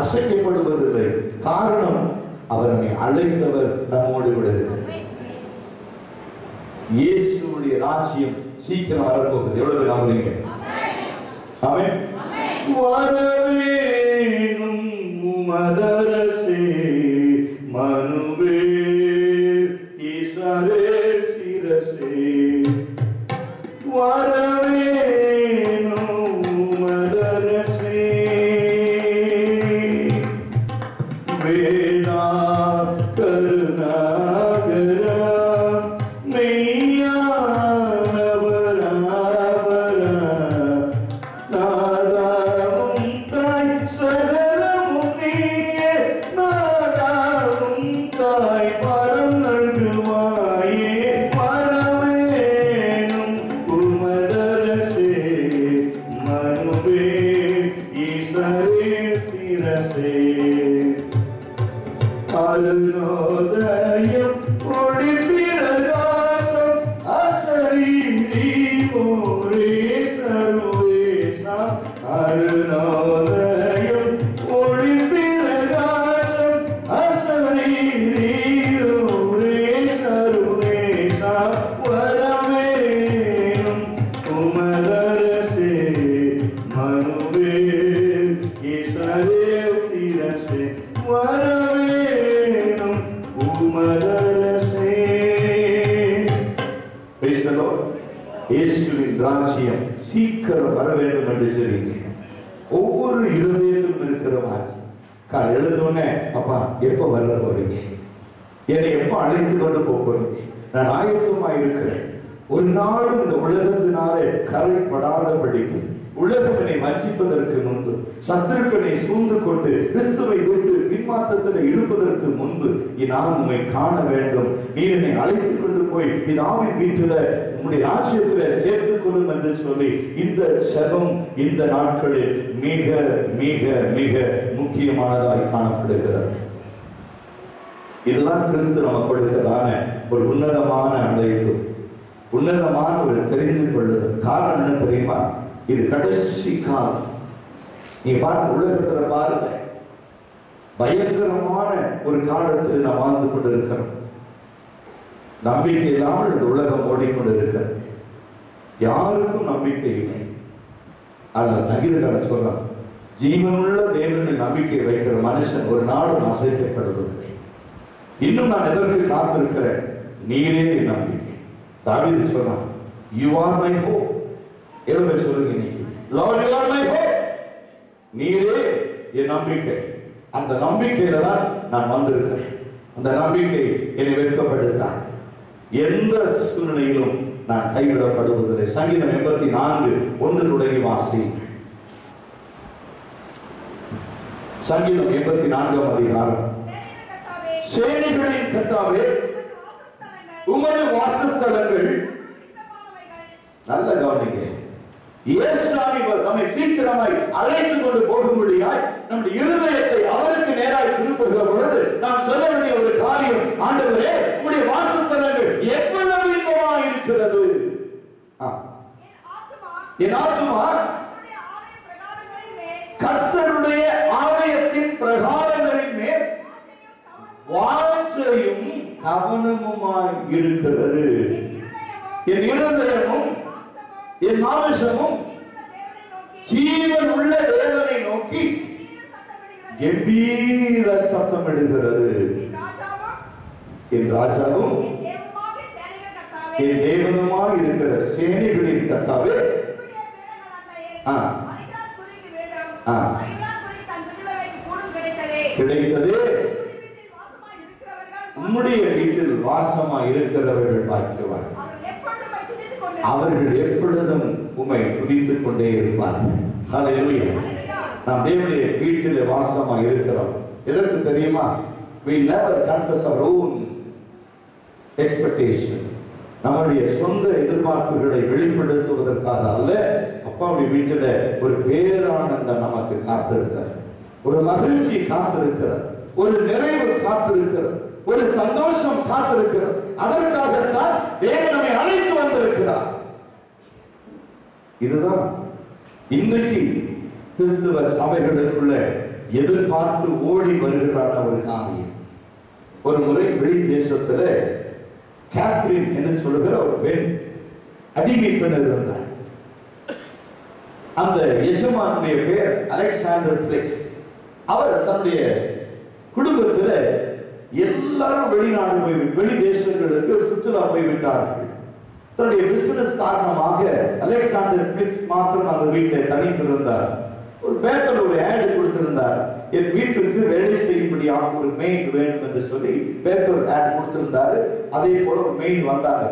அசைக்கப்படுவதில்லை. காரணம், அவர் நம்மை அழைத்தவர் நம்மோடு கூட இருக்கிறார். இயேசுவுடைய ராஜ்யம் சீக்கிரம் வரப்போகுது. எவ்வளவு நம்புறீங்க? ஆமென். வரவேணும் உமதரசே மனுவே ஈசரே சிரசே, வரவேணும் உமதரசே வேதா கருணாகரா அருணோதயம் ஒளி பிரகாசம் அசரீரி ஓரே சர்வேசா, அருணோதயம் ஒளி பிரகாசம் அசரீரி ஓரே சர்வேசா, வரவேணும் உமதரசே மனுவே ஈசரே சிரசே, வரவேணும் உமதரசே. Praise the Lord. இயேசுவின் ராஜ்யம் சீக்கிரம் வர வேண்டும் என்று சொல்லுங்க. ஒவ்வொரு இருதயத்திலும் இருக்கிற வாஞ்சி. காலை எழுந்தோடனே, அப்பா எப்ப வர போறீங்க? என்னை எப்ப அழைத்து கொண்டு போறீங்க? நான் ஆயத்தமாய் இருக்கிறேன். ஒரு நாளும் இந்த உலகத்தினாலே கரைப்படாதபடிக்கு, உலகம் என்னை வஞ்சிப்பதற்கு முன்பு, சத்துருக்களை சூழ்ந்து கொண்டு கிறிஸ்துவை விட்டு பின்மாற்றத்தில் இருப்பதற்கு முன்பு நான் உம்மை காண வேண்டும். நீர் என்னை அழைத்துக் கொண்டு போய் பிதாவின் வீட்டில் உம்முடைய ராஜ்யத்தில் சேர்த்துக் கொள்ளும் என்று சொல்லி இந்த ஜெபம் இந்த நாட்களில் மிக மிக மிக முக்கியமானதாய் காணப்படுகிறது. இதுதான் கிறிஸ்து நமக்கு கொடுக்கிறதான ஒரு உன்னதமான அழைப்பு, உன்னதமான ஒரு தெரிந்து கொள்ளுதல். காரணம் என்ன தெரியுமா? இது கடைசி காலம். நீ பார்க்க, உலகத்துல பாருங்க, பயங்கரமான ஒரு காலத்தில் நாம் வாழ்ந்து கொண்டிருக்கிறோம். நம்பிக்கை இல்லாமல் இந்த உலகம் ஓடிக்கொண்டிருக்கிறது. யாருக்கும் நம்பிக்கை இல்லை. அதனால் சங்கீதக்காரன் சொல்றான், ஜீவனுள்ள தேவனில் நம்பிக்கை வைக்கிற மனுஷன் ஒரு நாளும் அசைக்கப்படுவதில்லை. இன்னும் நான் எதற்கு காத்திருக்கிறேன்? நீரே என் நம்பிக்கை. தாவீது சொன்னான், யூ ஆர் மை ஹோப். எவ்வளவு சொல்லுங்க இன்னைக்கு, Lord you are my hope. நீரே என் நம்பிக்கை. அந்த நம்பிக்கையில தான் நான் வந்திருக்கிறேன். அந்த நம்பிக்கை என்னை வெட்கப்படுத்தார். எந்த சூழ்நிலையிலும் நான் கைவிடப்படுவதில்லை. சங்கீதம் 84:1 தொடங்கி வாசியுங்கள். சங்கீதம் 84ஆம் அதிகாரம். சேனைகளின் கர்த்தாவே, உமது வாசஸ்தலங்கள் நல்ல கவனிங்க. இயேசுவை நம்மை சீக்கிரமாய் அழைத்து கொண்டு போகும்படியாய் நம்முடைய இருதயத்தை அவருக்கு நேராக திருப்புகிற பொழுது நாம் சொல்ல வேண்டிய ஒரு காரியம், ஆண்டவரே உம்முடைய வாசஸ்தலங்கள் எவ்வளவு இன்பமாய் இருக்கிறது. என் ஆத்துமா கர்த்தருடைய ஆலயத்தின் பிரகாரங்களின் மேல் வாஞ்சையும் கவனமுமாய் இருக்கிறது. என் இருதயமும் என் மாமிசமும் ஜீவன் உள்ள தேவனை நோக்கி கம்பீர சத்தமிடுகிறது. என் ராஜாவும் என் தேவனுமாக இருக்கிற சேனைகளின் கர்த்தாவே, கிடைத்ததே உம்முடைய வீட்டில் வாசமாய் இருக்கிறவர்கள் பாக்கியவான். அவர்கள் எப்பொழுதும் உம்மை துதித்துக் கொண்டே இருப்பார்கள். ஹல்லேலூயா. நாம் தேவனுடைய வீட்டில் வாசமாய் இருக்கிறோம். எதற்கு தெரியுமா? we never confess our own expectation. நம்முடைய சொந்த எதிர்பார்ப்புகளை வெளிப்படுத்துவதற்காக அல்ல. அப்பாவுடைய வீட்டில் ஒரு பேரானந்தம் நமக்கு காத்திருக்கிறது, ஒரு மகிழ்ச்சி காத்திருக்கிறது, ஒரு நிறைவு காத்திருக்கிறது, ஒரு சந்தோஷம் காத்திருக்கிறது. அதற்காகத்தான் தேவன் நம்மை அழைத்து வந்திருக்கிறார். இதுதான் இன்றைக்கு கிறிஸ்துவ சபைகளுக்குள்ள எதிர்பார்த்து ஓடி வருகிறான ஒரு காரியம். ஒரு முறை வெளி தேசத்துல கேத்ரின் என்று சொல்லுகிற ஒரு பெண், அடிமை பெண் இருந்தார். அந்த எஜமானுடைய பெயர் அலெக்சாண்டர் பிளெக்ஸ். அவர் தன்னுடைய குடும்பத்தில் எல்லாரும் வெளிநாடு போய் வெளி தேசங்களுக்கு சுற்றுலா போய்விட்டார்கள். தன்னுடைய பிசினஸ் காரணமாக அலெக்சாண்டர் பிளெக்ஸ் மாத்திரம் அந்த வீட்டில் தனித்திருந்தார். ஒரு பேப்பர் ஒரு ஆட் கொடுத்திருந்தார், என் வீட்டுக்கு வேலை செய்யும்படியாக ஒரு மெயின் வேண்டும் என்று சொல்லி பேப்பர் ஆட் கொடுத்திருந்தாரு. அதே போல ஒரு மெயின் வந்தாங்க,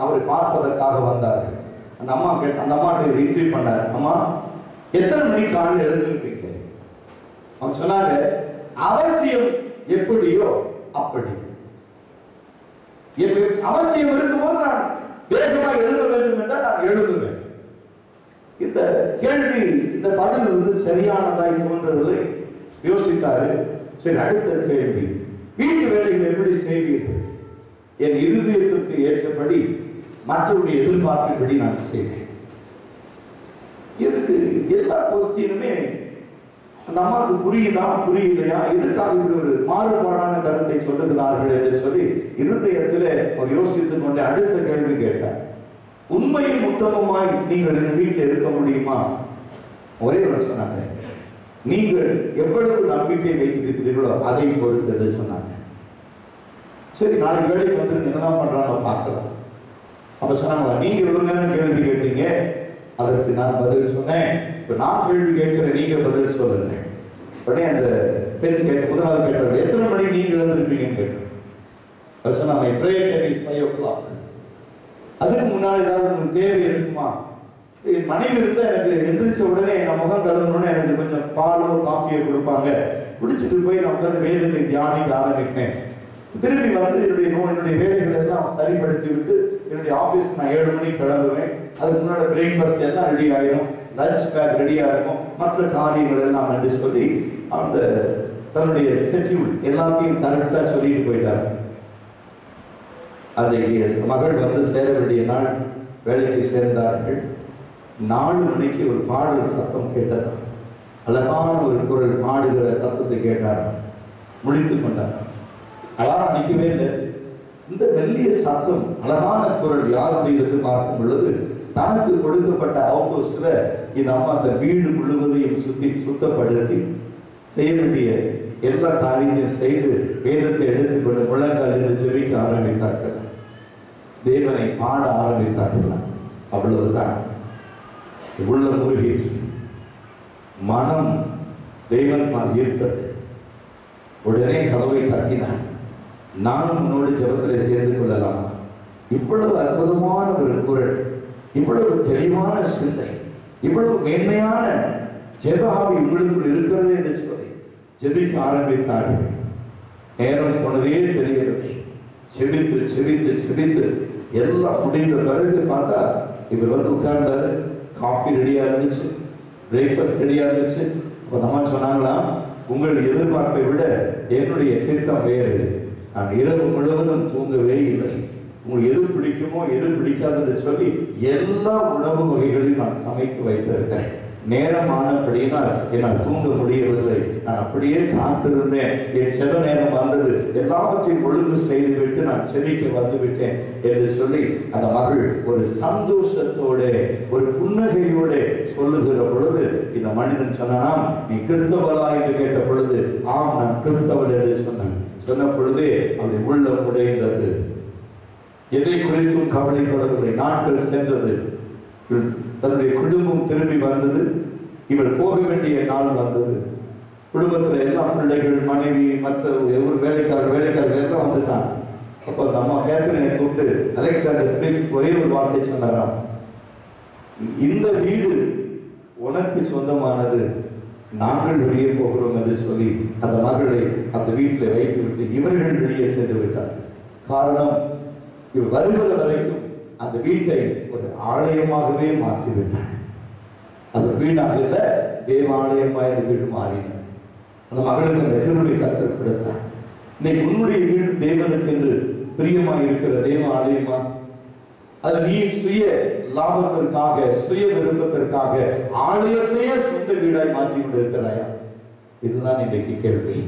அவரை பார்ப்பதற்காக வந்தார்கள். அந்த அம்மா அந்த அம்மாட்ட இன்ட்ரி பண்ணார், அம்மா எத்தனை மணிக்கு காலையில் எழுந்திருப்பீங்க? அவங்க சொன்னாங்க, அவசியம் எப்படியோ அப்படி. அவசியம் இருக்கும்போது நான் வேகமாக எழுத வேண்டும் என்றால் நான் எழுதுவேன். இந்த கேள்வி, இந்த பதில் வந்து சரியானதா போன்றவர்களை யோசித்தாரு. சரி, அடுத்த கேள்வி, வீட்டு வேலைகள் எப்படி செய்வீர்கள்? என் இருதயத்திற்கு ஏற்றபடி மற்றவருடைய எதிர்பார்ப்பின்படி நான் செய்வேன். இதுக்கு எல்லா கொஸ்டினுமே நமக்கு புரியுதா புரியலையா, எதுக்காக இப்படி ஒரு மாறுபாடான கருத்தை சொல்லுகிறார்கள் என்று சொல்லி இருதயத்தில் ஒரு யோசித்துக் கொண்டு அடுத்த கேள்வி கேட்டார், உண்மையும் உத்தமமாய் நீங்கள் என் வீட்டில் இருக்க முடியுமா? ஒரே ஒரு சொன்னாங்க, நீங்கள் எவ்வளவு நம்பிக்கை வைத்திருக்கிறீர்களோ அதை பொறுத்து என்று சொன்னாங்க. சரி, நாளைக்கு வேலைக்கு வந்து என்னதான் பண்றாங்க பார்க்கலாம். அப்ப சொன்னாங்க, நீங்க இவ்வளவு நேரம் கேள்வி கேட்டீங்க, அதற்கு நான் பதில் சொன்னேன். இப்ப நான் கேள்வி கேட்கிறேன், நீங்க பதில் சொல்லுங்க. உடனே அந்த பெண் கேட்ட முதலாவது கேட்டார், எத்தனை மணிக்கு நீங்க எழுந்திருப்பீங்கன்னு கேட்டேன். அவர் சொன்னாங்க, பிரேயர் டைம் இஸ் 5 o'clock. அதுக்கு முன்னாடி ஏதாவது உங்களுக்கு தேவை இருக்குமா? என் மனைவி இருந்தா எனக்கு எந்திரிச்ச உடனே நான் முகம் கழுவுனோடனே எனக்கு கொஞ்சம் பாலோ காஃபியோ கொடுப்பாங்க, குடிச்சிட்டு போய் நான் உட்காந்து வேதத்தை தியானிக்க ஆரம்பிப்பேன். திரும்பி வந்து என்னுடைய வேலைகளை எல்லாம் சரிப்படுத்தி விட்டு என்னுடைய ஆபீஸ் நான் 7 மணிக்கு கிளம்புவேன். அதுக்கு முன்னாடி பிரேக்ஃபாஸ்ட் எல்லாம் ரெடி ஆயிடும், லஞ்ச் பேக் ரெடியா இருக்கும், மற்ற காரியங்கள் எல்லாம் என்று சொல்லி அந்த தன்னுடைய ஷெட்யூல் எல்லாத்தையும் கரெக்டா சொல்லிட்டு போயிட்டார். அன்றைக்கு மகள் வந்து சேர வேண்டிய நாள், வேலைக்கு சேர்ந்தார்கள். 4 மணிக்கு ஒரு பாடல் சத்தம் கேட்டார். அழகான ஒரு குரல் பாடுகிற சத்தத்தை கேட்டார். முடித்துக் கொண்டார். அழகா நிற்கவே இல்லை. இந்த மெல்லிய சத்தம், அழகான குரல் யாருடையது பார்க்கும் பொழுது தனக்கு கொடுக்கப்பட்ட ஆப்போஸ்ல இந்த அம்மா அந்த வீடு முழுவதையும் சுத்தப்படுத்தி செய்ய வேண்டிய எல்லா காரியத்தையும் செய்து வேதத்தை எடுத்துக்கொண்டு முழங்காலில் ஜெபிக்க ஆரம்பித்தார்கள். தேவனை பாட ஆரம்பித்தார்கள். அவ்வளவுதான். உள்ள முருகேற்று மனம் தேவன் ஈர்த்தது. உடனே கதவை தட்டினார். நானும் உன்னோடு ஜெபத்தில் சேர்ந்து கொள்ளலாமா? இவ்வளவு அற்புதமான ஒரு குரல், இவ்வளவு தெளிவான சிந்தை, இவ்வளவு மேன்மையான ஜெப ஆவி உங்களுக்குள் இருக்கிறது என்று சொல்லி ஜெபிக்க ஆரம்பித்தார்கள். நேரம் போனதே தெரியவில்லை. செபித்து செபித்து செபித்து எல்லாம் முடிந்த பிறகு பார்த்தா இவர் வந்து உட்கார்ந்தாரு. காஃபி ரெடியா இருந்துச்சு, பிரேக்ஃபாஸ்ட் ரெடியா இருந்துச்சு. அப்போ நம்ம சொன்னாங்களா, உங்கள் எதிர்பார்ப்பை விட என்னுடைய திட்டம் வேறு. நான் இரவு முழுவதும் தூங்கவே இல்லை. உங்களுக்கு எது பிடிக்குமோ எது பிடிக்காதுன்னு சொல்லி எல்லா உணவு வகைகளையும் நான் சமைத்து வைத்திருக்கிறேன். நேரமானபடியினால் என்னால் தூங்க முடியவில்லை. நான் அப்படியே காத்திருந்தேன். என் செல்ல நேரம் வந்தது, எல்லாவற்றையும் ஒழுங்கு செய்துவிட்டு நான் செவிக்க வந்துவிட்டேன் என்று சொல்லி அந்த மகள் ஒரு சந்தோஷத்தோட ஒரு புன்னகையோட சொல்லுகிற பொழுது இந்த மனிதன் சொன்னான், நீ கிறிஸ்தவரா என்று கேட்ட பொழுது, ஆம் நான் கிறிஸ்தவர் என்று சொன்னேன். சொன்ன பொழுதே அவருடைய உள்ளம் உடைந்தது. எதை குறித்தும் கவலைப்படவில்லை. நாட்கள் சென்றது, தன்னுடைய குடும்பம் திரும்பி வந்தது, இவள் போக வேண்டிய நாள் வந்தது. குடும்பத்தில் எல்லா பிள்ளைகள், மனைவி, மற்ற ஒரு வேலைக்காரர்கள் எல்லாம் வந்துட்டாங்க. அப்போ அந்த அம்மா கேத்தரினை கூப்பிட்டு, அலெக்சாண்டர் பிளீஸ் ஒரே ஒரு வார்த்தை சொன்னாராம், இந்த வீடு உனக்கு சொந்தமானது, நாங்கள் வெளியே போகிறோம் என்று சொல்லி அந்த மகளை அந்த வீட்டில் வைத்து விட்டு இவர்கள் வெளியே சென்று விட்டார். காரணம், இவர் வருகிற வரைக்கும் அந்த வீட்டை ஒரு ஆலயமாகவே மாற்றிவிட்டார். அது வீடாக இல்ல, தேவாலயமாக அந்த வீடு மாறினார். அந்த மகளுக்கு அந்த எதிர்வை கற்றுக் கொடுத்தார். இன்னைக்கு உன்னுடைய வீடு தேவனுக்கு என்று பிரியமாக இருக்கிற தேவாலயமா? அது நீ சுய லாபத்திற்காக, சுய விருப்பத்திற்காக ஆலயத்தையே சொந்த வீடாய் மாற்றி கொண்டிருக்கிறாயா? இதுதான் இன்றைக்கு கேள்வி.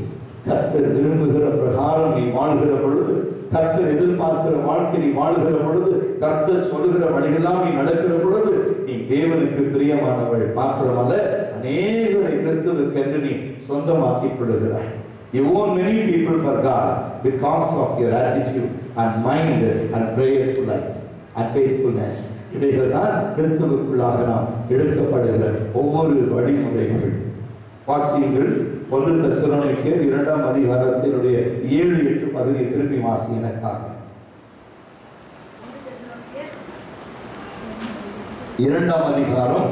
கர்த்தர் விரும்புகிற பிரகாரம் நீ வாழ்கிற பொழுது, கர்த்தர் எதிர்பார்க்கிற வாழ்க்கை நீ வாழ்கிற பொழுது, கர்த்தர் சொல்லுகிற வழியெல்லாம் நீ நடக்கிற பொழுது, நீ தேவனுக்கு பிரியமானவள் மாத்திரமல்ல, அநேகரை கிறிஸ்துவுக்கு என்று நீ சொந்தமாக்கிக் கொள்ளுகிறாய். You won many people for God because of your attitude and mind and prayerful life and faithfulness. இவைகள் தான் கிறிஸ்துவுக்குள்ளாக நாம் எடுக்கப்படுகிற ஒவ்வொரு வழிமுறைகள். வாசியுங்கள் 1 தெசலோனிக்கேயர் 2ஆம் அதிகாரத்தினுடைய 7-8 பகுதியை திருப்பி வாசி எனக்காக. 2ஆம் அதிகாரம்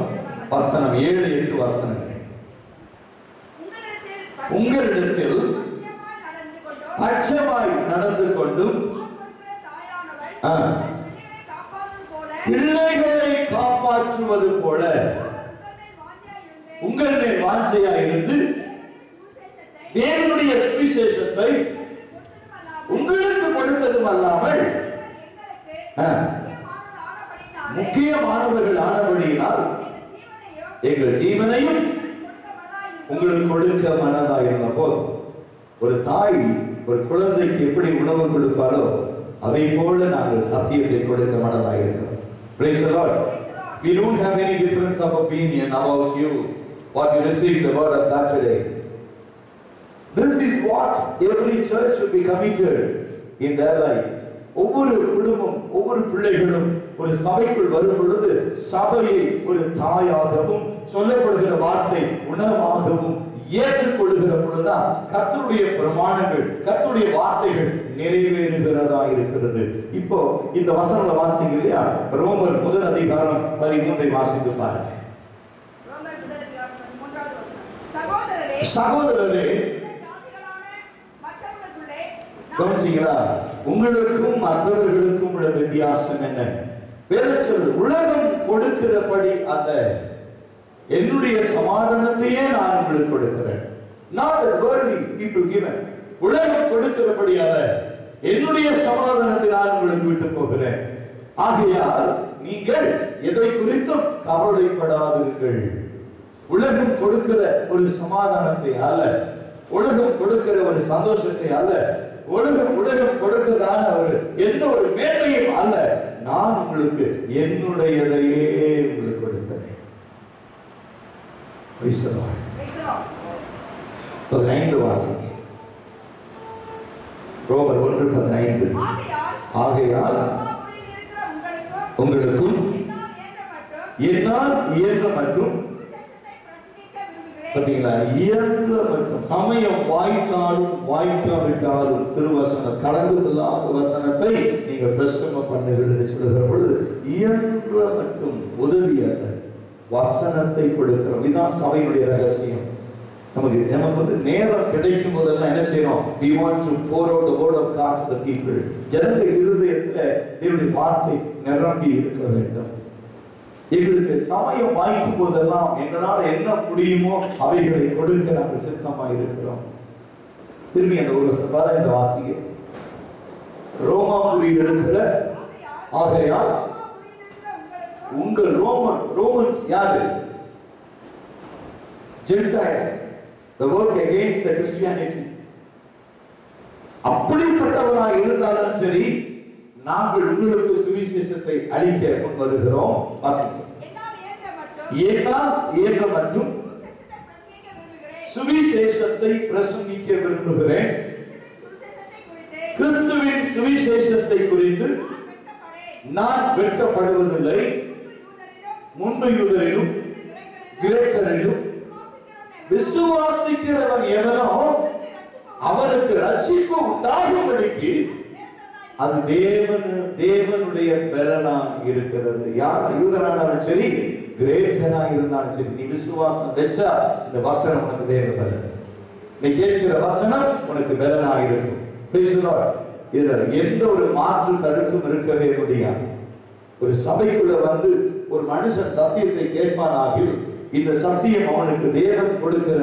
வசனம் 7-8 வசனங்கள். உங்களிடத்தில் பட்சமாய் நடந்து கொண்டும் பிள்ளைகளை காப்பாற்றுவது போல உங்கள் மேல் வாஞ்சையா இருந்து தேவனுடைய சுவிசேஷத்தை உங்களுக்கு கொடுத்ததும் அல்லாமல் முக்கியமானவர்கள் ஆனபடியினால் எங்கள் ஜீவனையும் உங்களுக்கு கொடுக்க மனதாயிருந்த போது, ஒரு தாய் ஒரு குழந்தைக்கு எப்படி உணவு கொடுப்பாலோ அதை போல நாங்கள் சத்தியத்தை கொடுக்க மனதாயிருக்கிறோம். Praise the Lord. We don't have any difference of opinion about you, what you received the word of God today. This is what every church should be committed in their life. ஒவ்வொரு குடும்பம், ஒவ்வொரு பிள்ளைகளும் ஒரு சபைக்குள் வரும் பொழுது சபையை ஒரு தாயாகவும் சொல்லப்படுகிற வார்த்தை உணவாகவும் ஏற்றுக்கொள்ளுகிற பொழுதுதான் கர்த்தருடைய பிரமாணங்கள், கர்த்தருடைய வார்த்தைகள் நிறைவேறுகிறதா இருக்கிறது. இப்போ இந்த வசனங்களை வாசிங்க இல்லையா? ரோமர் 1 அதிகாரம் 13 வாசித்து பாருங்க. சகோதரரே, கவனிச்சீங்களா? உங்களுக்கும் மற்றவர்களுக்கும் உள்ள வித்தியாசம் என்ன? வேதம் சொல்லுது, உலகம் கொடுக்கிறபடி அல்ல, என்னுடைய சமாதானத்தையே நான் உங்களுக்கு கொடுக்கிறேன். Not the worldly people given. உலகம் கொடுக்கிறபடி அல்ல, என்னுடைய சமாதானத்தை நான் உங்களுக்கு விட்டு போகிறேன். ஆகையால் நீங்கள் எதை குறித்தும் கவலைப்படாதீர்கள். உலகம் கொடுக்கிற ஒரு சமாதானத்தை அல்ல, உலகம் கொடுக்கிற ஒரு சந்தோஷத்தை அல்ல, உலகம் கொடுக்கிறதான ஒரு எந்த ஒரு மேன்மையும் அல்ல, நான் உங்களுக்கு என்னுடையதையே உங்களுக்கு கொடுக்கிறேன். 15 வாசிங்க. ரோமர் 1:15. ஆகையால் உங்களுக்கும் என்னால் இயன்ற மற்றும் பார்த்தீங்களா? இயன்ற மட்டும் சமயம் வாய்த்தாலும் வாய்க்காவிட்டாலும் திருவசனம் கடந்ததில்லாத வசனத்தை நீங்க பிரசங்கம் பண்ணுகிறது சொல்லுகிற பொழுது இயன்ற மட்டும் உதவி அல்ல, வசனத்தை கொடுக்கிறோம். இதுதான் சபையுடைய ரகசியம். நமக்கு நேரம் கிடைக்கும் போதெல்லாம் என்ன செய்யணும்? We want to pour out the word of God to the people. ஜனங்கள் இருதயத்துல தேவனுடைய வார்த்தை நிரம்பி இருக்க வேண்டும். எங்களுக்கு சமயம் வாய்க்கும் போதெல்லாம் எங்களால் என்ன முடியுமோ அவைகளை கொடுக்க நாங்கள் சித்தமாக இருக்கிறோம். திரும்பி அந்த ஒரு சபாத இந்த வாசிய ரோமாபுரியில் இருக்கிற ஆகையால் உங்கள் ரோமன்ஸ் யாரு? Gentiles, the work against the Christianity. அப்படிப்பட்டவராக இருந்தாலும் சரி, நாங்கள் உங்களுக்கு சுவிசேஷத்தை அளிக்க முன் வருகிறோம். ஏற்ற மற்றும் சுவிசேஷத்தை பிரசங்கிக்க விரும்புகிறேன். கிறிஸ்துவின் சுவிசேஷத்தை குறித்து நான் வெட்கப்படுவதில்லை. முன்பு யூதரிலும் கிரேக்கரிலும் விசுவாசிக்கிறவன் எவனோ அவனுக்கு ரட்சிப்பு உண்டாகும்படிக்கு அது தேவனுடைய பலனா இருக்கிறது. யார் யூதனானாலும் சரி, கிரேக்கனா இருந்தாலும் சரி, நீ விசுவாசம் வெச்சா இந்த வசனம் உனக்கு தேவ பலன். நீ கேட்கிற வசனம் உனக்கு பலனா இருக்கும். இதுல எந்த ஒரு மாற்று கருத்தும் இருக்கவே முடியாது. ஒரு சபைக்குள்ள வந்து ஒரு மனுஷன் சத்தியத்தை கேட்பானாகில் இந்த சத்தியம் அவனுக்கு தேவன் கொடுக்கிற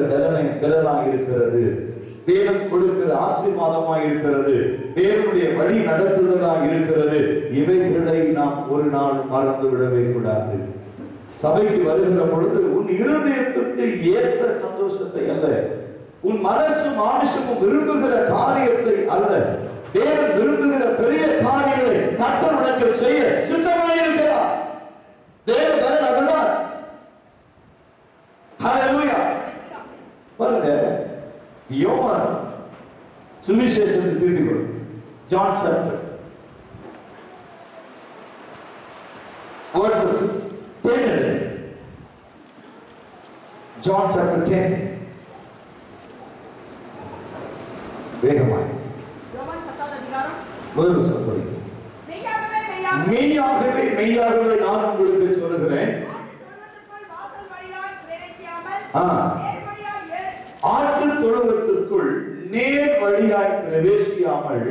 பலனா இருக்கிறது, தேவன் கொடுக்கிற ஆசீர்வாதமாக இருக்கிறது, தேவனுடைய வழி நடத்துதலாக இருக்கிறது. இவைகளை நாம் ஒரு நாள் மறந்து விடவே கூடாது. சபைக்கு வருகிற பொழுது உன் இருதயத்திற்கு ஏற்ற சந்தோஷத்தை அல்ல, உன் மனசு மானுஷமும் விரும்புகிற காரியத்தை அல்ல, தேவன் விரும்புகிற பெரிய காரியங்களை கர்த்தர் உனக்கு செய்ய சித்தமாக இருக்கிறார். தேவன் அதுதான். ஹல்லேலூயா. பாருங்க, யோவான் சுவிசேஷத்தை திருப்பி கொடுங்க. John chapter verses 10. John chapter 10. வேகமாய் ரோமன் 10வது அதிகாரம் முதல் வசனம் படிங்க. மெய்யாகவே மெய்யாகவே நான் உங்களுக்கு சொல்லுகிறேன், ஆட்டு தொழுவத்திற்குள் நேர் வழியாய் பிரவேசியாமல்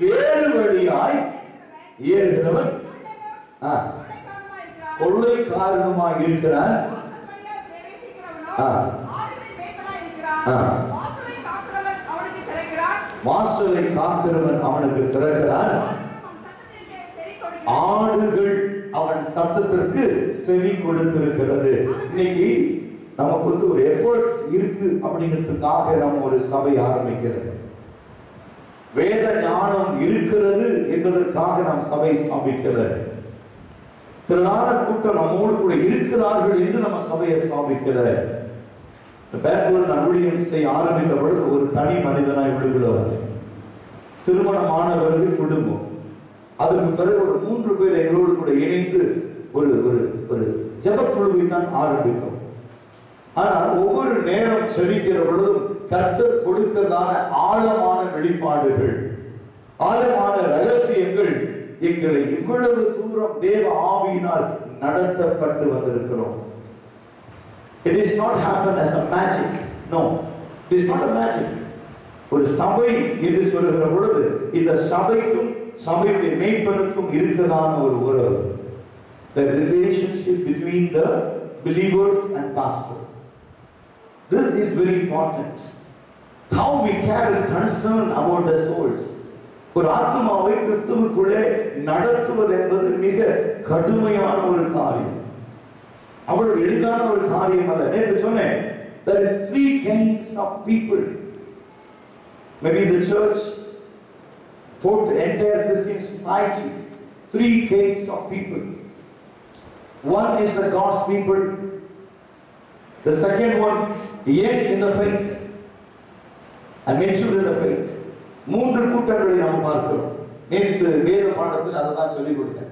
வேறு வழியாய் ஏறுகிறவன் கொள்ளை காரணமாய் இருக்கிறான். வாசலை காக்கிறவன் அவனுக்கு திறக்கிறான். ஆடுகள் அவன் சத்தத்திற்கு செவி கொடுத்திருக்கிறது. இன்னைக்கு நமக்கு வந்து ஒரு எஃபர்ட்ஸ் இருக்கு அப்படிங்கிறதுக்காக நம்ம ஒரு சபை ஆரம்பிக்கிறது. வேத ஞானம் இருக்கிறது என்பதற்காக நாம் சபை ஸ்தாபிக்கல. திரளான கூட்டம் நம்மோடு கூட இருக்கிறார்கள் என்று நம்ம சபையை ஸ்தாபிக்கல. நான் ஊழியம் செய்ய ஆரம்பித்த பொழுது ஒரு தனி மனிதனாய் விடுகிறவர், திருமணமானவர்கள் குடும்பம். அதற்கு பிறகு ஒரு 3 பேர் எங்களோடு கூட இணைந்து ஒரு ஒரு ஜெபக்குழுவை தான் ஆரம்பித்தோம். ஆனால் ஒவ்வொரு நேரம் செபிக்கிற பொழுதும் கர்த்தர் கொடுத்ததான ஆழமான வெளிப்பாடுகள், ஆழமான ரகசியங்கள் எங்களை இவ்வளவு தூரம் தேவ ஆவியினால் நடத்தப்பட்டு வந்திருக்கிறோம். It is not happen as a magic. No, it is not a magic. ஒரு சபை என்று சொல்லுகிற பொழுது இந்த சபைக்கும் சபையுடைய மேய்ப்பனுக்கும் இருக்கிறதான ஒரு உறவு, the relationship between the believers and pastor. This is very important. How we care and concern about the souls. ஒரு ஆத்துமாவை கிறிஸ்துவுக்குள்ளே நடத்துவது என்பது மிக கடுமையான ஒரு காரியம். அவ்வளவு எளிதான ஒரு காரியம் அல்ல. நேற்று சொன்னேன், there is 3 kinds of people. Maybe the church, for the entire Christian society, 3 kinds of people. One is the God's people. The second one, young in the faith and mature in the faith. 3 கூட்டங்களை நாம் பார்க்கிறோம். நேற்று வேத பாடத்தில் அதை தான் சொல்லிக் கொடுத்தேன்.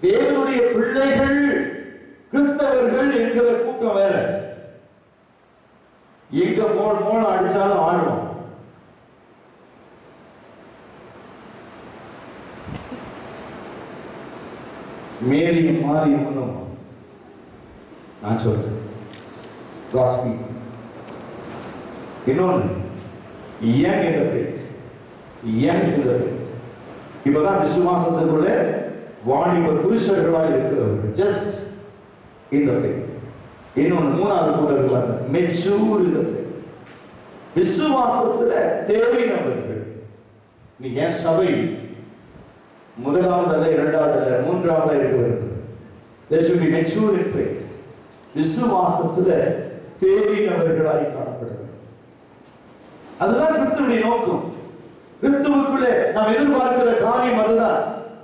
தேவனுடைய பிள்ளைகள் கிறிஸ்தவர்கள் என்கிற கூட்டம் வேற, எங்க மோள அடிச்சாலும் ஆடுவோம். மேரியும் மாரியம்மனும் நான் சொல்றேன் இன்னொன்னு young in the faith, young in the faith. இப்பதான் விசுவாசத்துக்குள்ள வாலிப புருஷர்களாக இருக்கிறவர்கள் just in the faith. இன்னொன்னு மூணாவது கூட இருப்பாங்க mature in the faith. விசுவாசத்துல தேறினவர்கள். நீ ஏன் சபை முதலாவது இரண்டாவது மூன்றாவது இருக்க வேண்டும். They should be mature in faith. விசுவாசத்துல தேறினவர்களாய் காணப்பட வேண்டும். அதுதான் கிறிஸ்துவின் நோக்கம். கிறிஸ்துவுக்குள்ளே நாம் எதிர்பார்க்கிற காரியம் அதுதான்.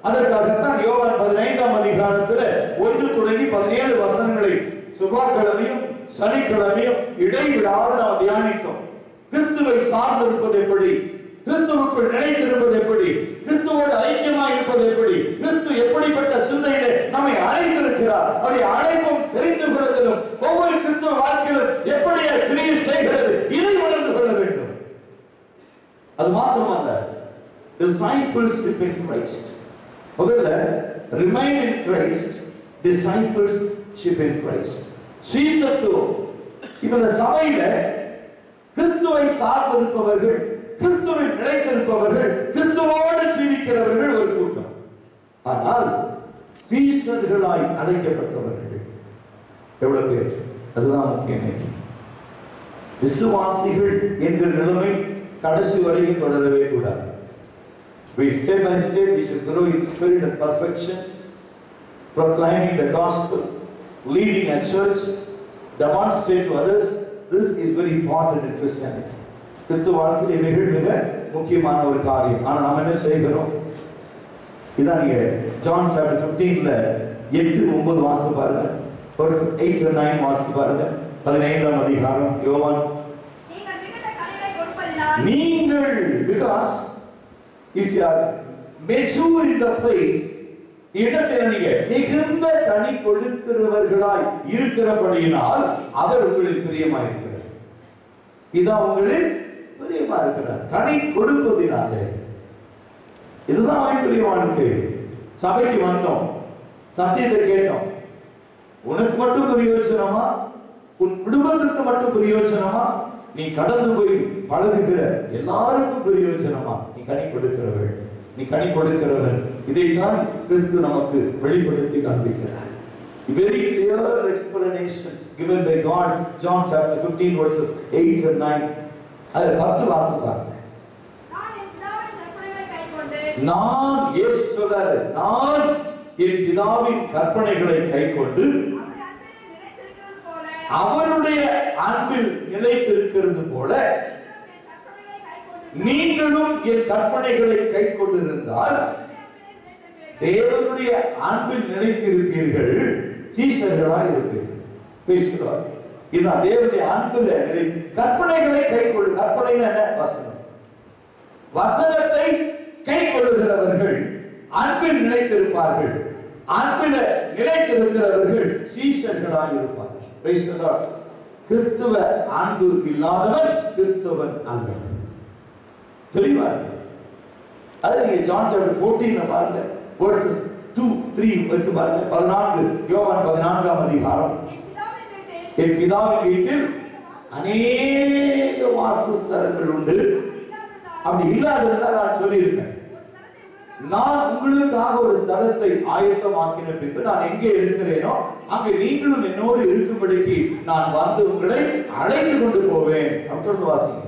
அதற்காகத்தான் யோவான் 15ஆம் அதிகாரத்தில் 1 தொடங்கி 17 வசனங்களை செவ்வாய்க்கிழமையும் சனிக்கிழமையும் இடைவிடாது நாம் தியானித்தோம். கிறிஸ்துவை சார்ந்திருப்பது எப்படி, கிறிஸ்துவுக்குள் நிலைத்திருப்பது எப்படி, கிறிஸ்துவோடு ஐக்கியமாக இருப்பது எப்படி, கிறிஸ்து எப்படிப்பட்ட சிந்தையிலே நம்மை அழைத்திருக்கிறார், அவருடைய அழைப்பும் தெரிந்து கொள்வதிலும் ஒவ்வொரு கிறிஸ்துவ வாழ்க்கையிலும் எப்படி கிரியை செய்கிறது இதை உணர்ந்து கொள்ள வேண்டும். அது மாத்திரமல்ல, discipleship in Christ. முதல்ல remain in Christ, discipleship in Christ. சீசத்துவம். இந்த சபையில கிறிஸ்துவை சார்ந்திருப்பவர்கள், கிறிஸ்துவில் நிலைத்திருப்பவர்கள், கிறிஸ்துவோடு ஜீவிக்கிறவர்கள் ஒரு கூட்டம். ஆனால் சீசர்களாய் அழைக்கப்பட்டவர்கள் எவ்வளவு பேர்? அதுதான் முக்கியம். விசுவாசிகள் என்ற நிலைமை கடைசி வரைக்கும் தொடரவே கூடாது. We step by step we should grow in spirit and perfection, proclaiming the gospel, leading a church, demonstrate to others. This is very important in Christianity. கிறிஸ்துவ வாழ்க்கையில் இவைகள் மிக முக்கியமான ஒரு காரியம். ஆனால் நாம் என்ன செய்கிறோம்? இதான் நீங்க ஜான் சாப்டர் 15ல 8-9 வாசித்து பாருங்க. verses 8 and 9 வாசித்து பாருங்க. 15ஆம் அதிகாரம் யோவான். நீங்கள், because if you are mature in the faith, என்ன செய்றீங்க? மிகுந்த கனி கொடுக்கிறவர்களாய் இருக்கிறபடியினால் அவர் உங்களுக்கு பிரியமாய் இருக்கிறார். இதான் உங்களுக்கு பிரியமா இருக்கிறார். கனி கொடுப்பதினாலே. இதுதான் அவருடைய வாழ்க்கை. சபைக்கு வந்தோம், சத்தியத்தை கேட்டோம். உனக்கு மட்டும் பிரயோஜனமா, உன் குடும்பத்திற்கு மட்டும் பிரயோஜனமா, நீ கடந்து போய் பழகுகிற எல்லாருக்கும் பிரயோஜனமா? நீ கனி கொடுக்கிறவள், நீ கனி கொடுக்கிறவன். இதைத்தான் கிறிஸ்து நமக்கு வெளிப்படுத்தி காண்பிக்கிறார். Very clear explanation given by God, John chapter 15 verses 8 and 9. அது 10 வாசிப்பாங்க. நான் இயேசு சொல்றாரு, நான் என் பிதாவின் கற்பனைகளை கைக்கொண்டு அவருடைய அன்பில் நிலைத்திருக்கிறது போல நீங்களும் என் கற்பனைகளை கைக்கொண்டிருந்தால் தேவனுடைய அன்பில் நிலைத்திருப்பீர்கள், சீஷர்களாக இருப்பீர்கள். பேசுகிறார். இதுதான் தேவனுடைய அன்பில் நிலை. கற்பனைகளை கைக்கொள்ளு. கற்பனை என்ன? வசனம். வசனத்தை கைக்கொள்ளுகிறவர்கள் அன்பில் நிலைத்திருப்பார்கள். அன்பில் நிலைத்திருக்கிறவர்கள் சீஷர்களாக இருப்பார்கள். பேசுகிறார். கிறிஸ்துவ அன்பு இல்லாதவன் கிறிஸ்துவன் அல்ல. தெளிவா? அது நீங்க ஜான் சாப்டர் 14 பாருங்க, verses 2-3 எடுத்து பாருங்க. 14 யோவான் 14ஆம் அதிகாரம். என் பிதாவின் வீட்டில் அநேக வாசஸ்தலங்கள் உண்டு. அப்படி இல்லாததால் நான் சொல்லியிருக்கேன், நான் உங்களுக்காக ஒரு ஸ்தலத்தை ஆயத்தமாக்கின பின்பு நான் எங்கே இருக்கிறேனோ அங்கே நீங்களும் என்னோடு இருக்கும்படிக்கு நான் வந்து உங்களை அழைத்து கொண்டு போவேன். அப்படி வாசிங்க.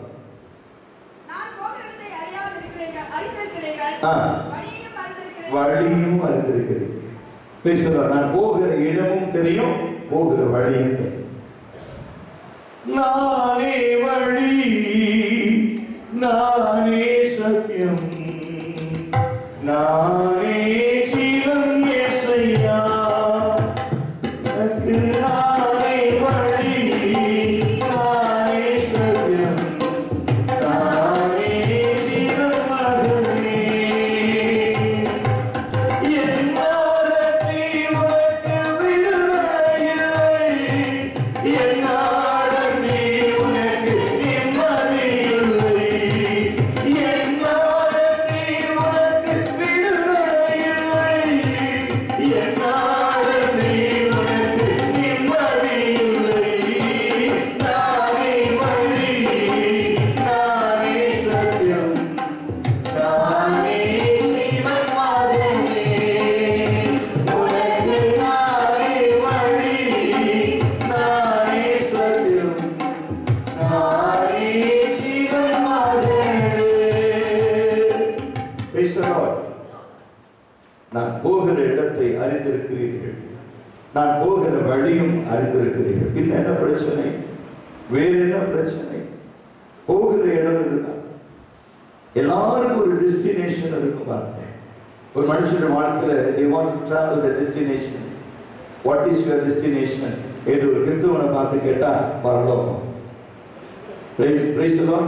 வழியும் அறிந்திருக்கிறேன். பேசுகிறார். நான் போகிற இடமும் தெரியும், போகிற வழியும் தெரியும். நானே வழி, நானே சத்தியம், நானே ஜீவன் இயேசுயா. நானே வழி, நானே சத்தியம், நானே ஜீவன் மகனே. என்னாடத்தை உனக்கு விடுதலை இல்லை, என்னாடத்தை உனக்கு நான் போகிற வழியும் அறிந்திருக்கிறீர்கள். இது என்ன பிரச்சனை? வேற என்ன பிரச்சனை? போகிற இடம் இதுதான். எல்லாருக்கும் ஒரு டெஸ்டினேஷன் இருக்கும் பாருங்க. ஒரு மனுஷனுடைய வாழ்க்கையில they want to travel the destination. What is your destination? என்று ஒரு கிறிஸ்தவனை பார்த்து கேட்டா பரலோகம். Praise the Lord.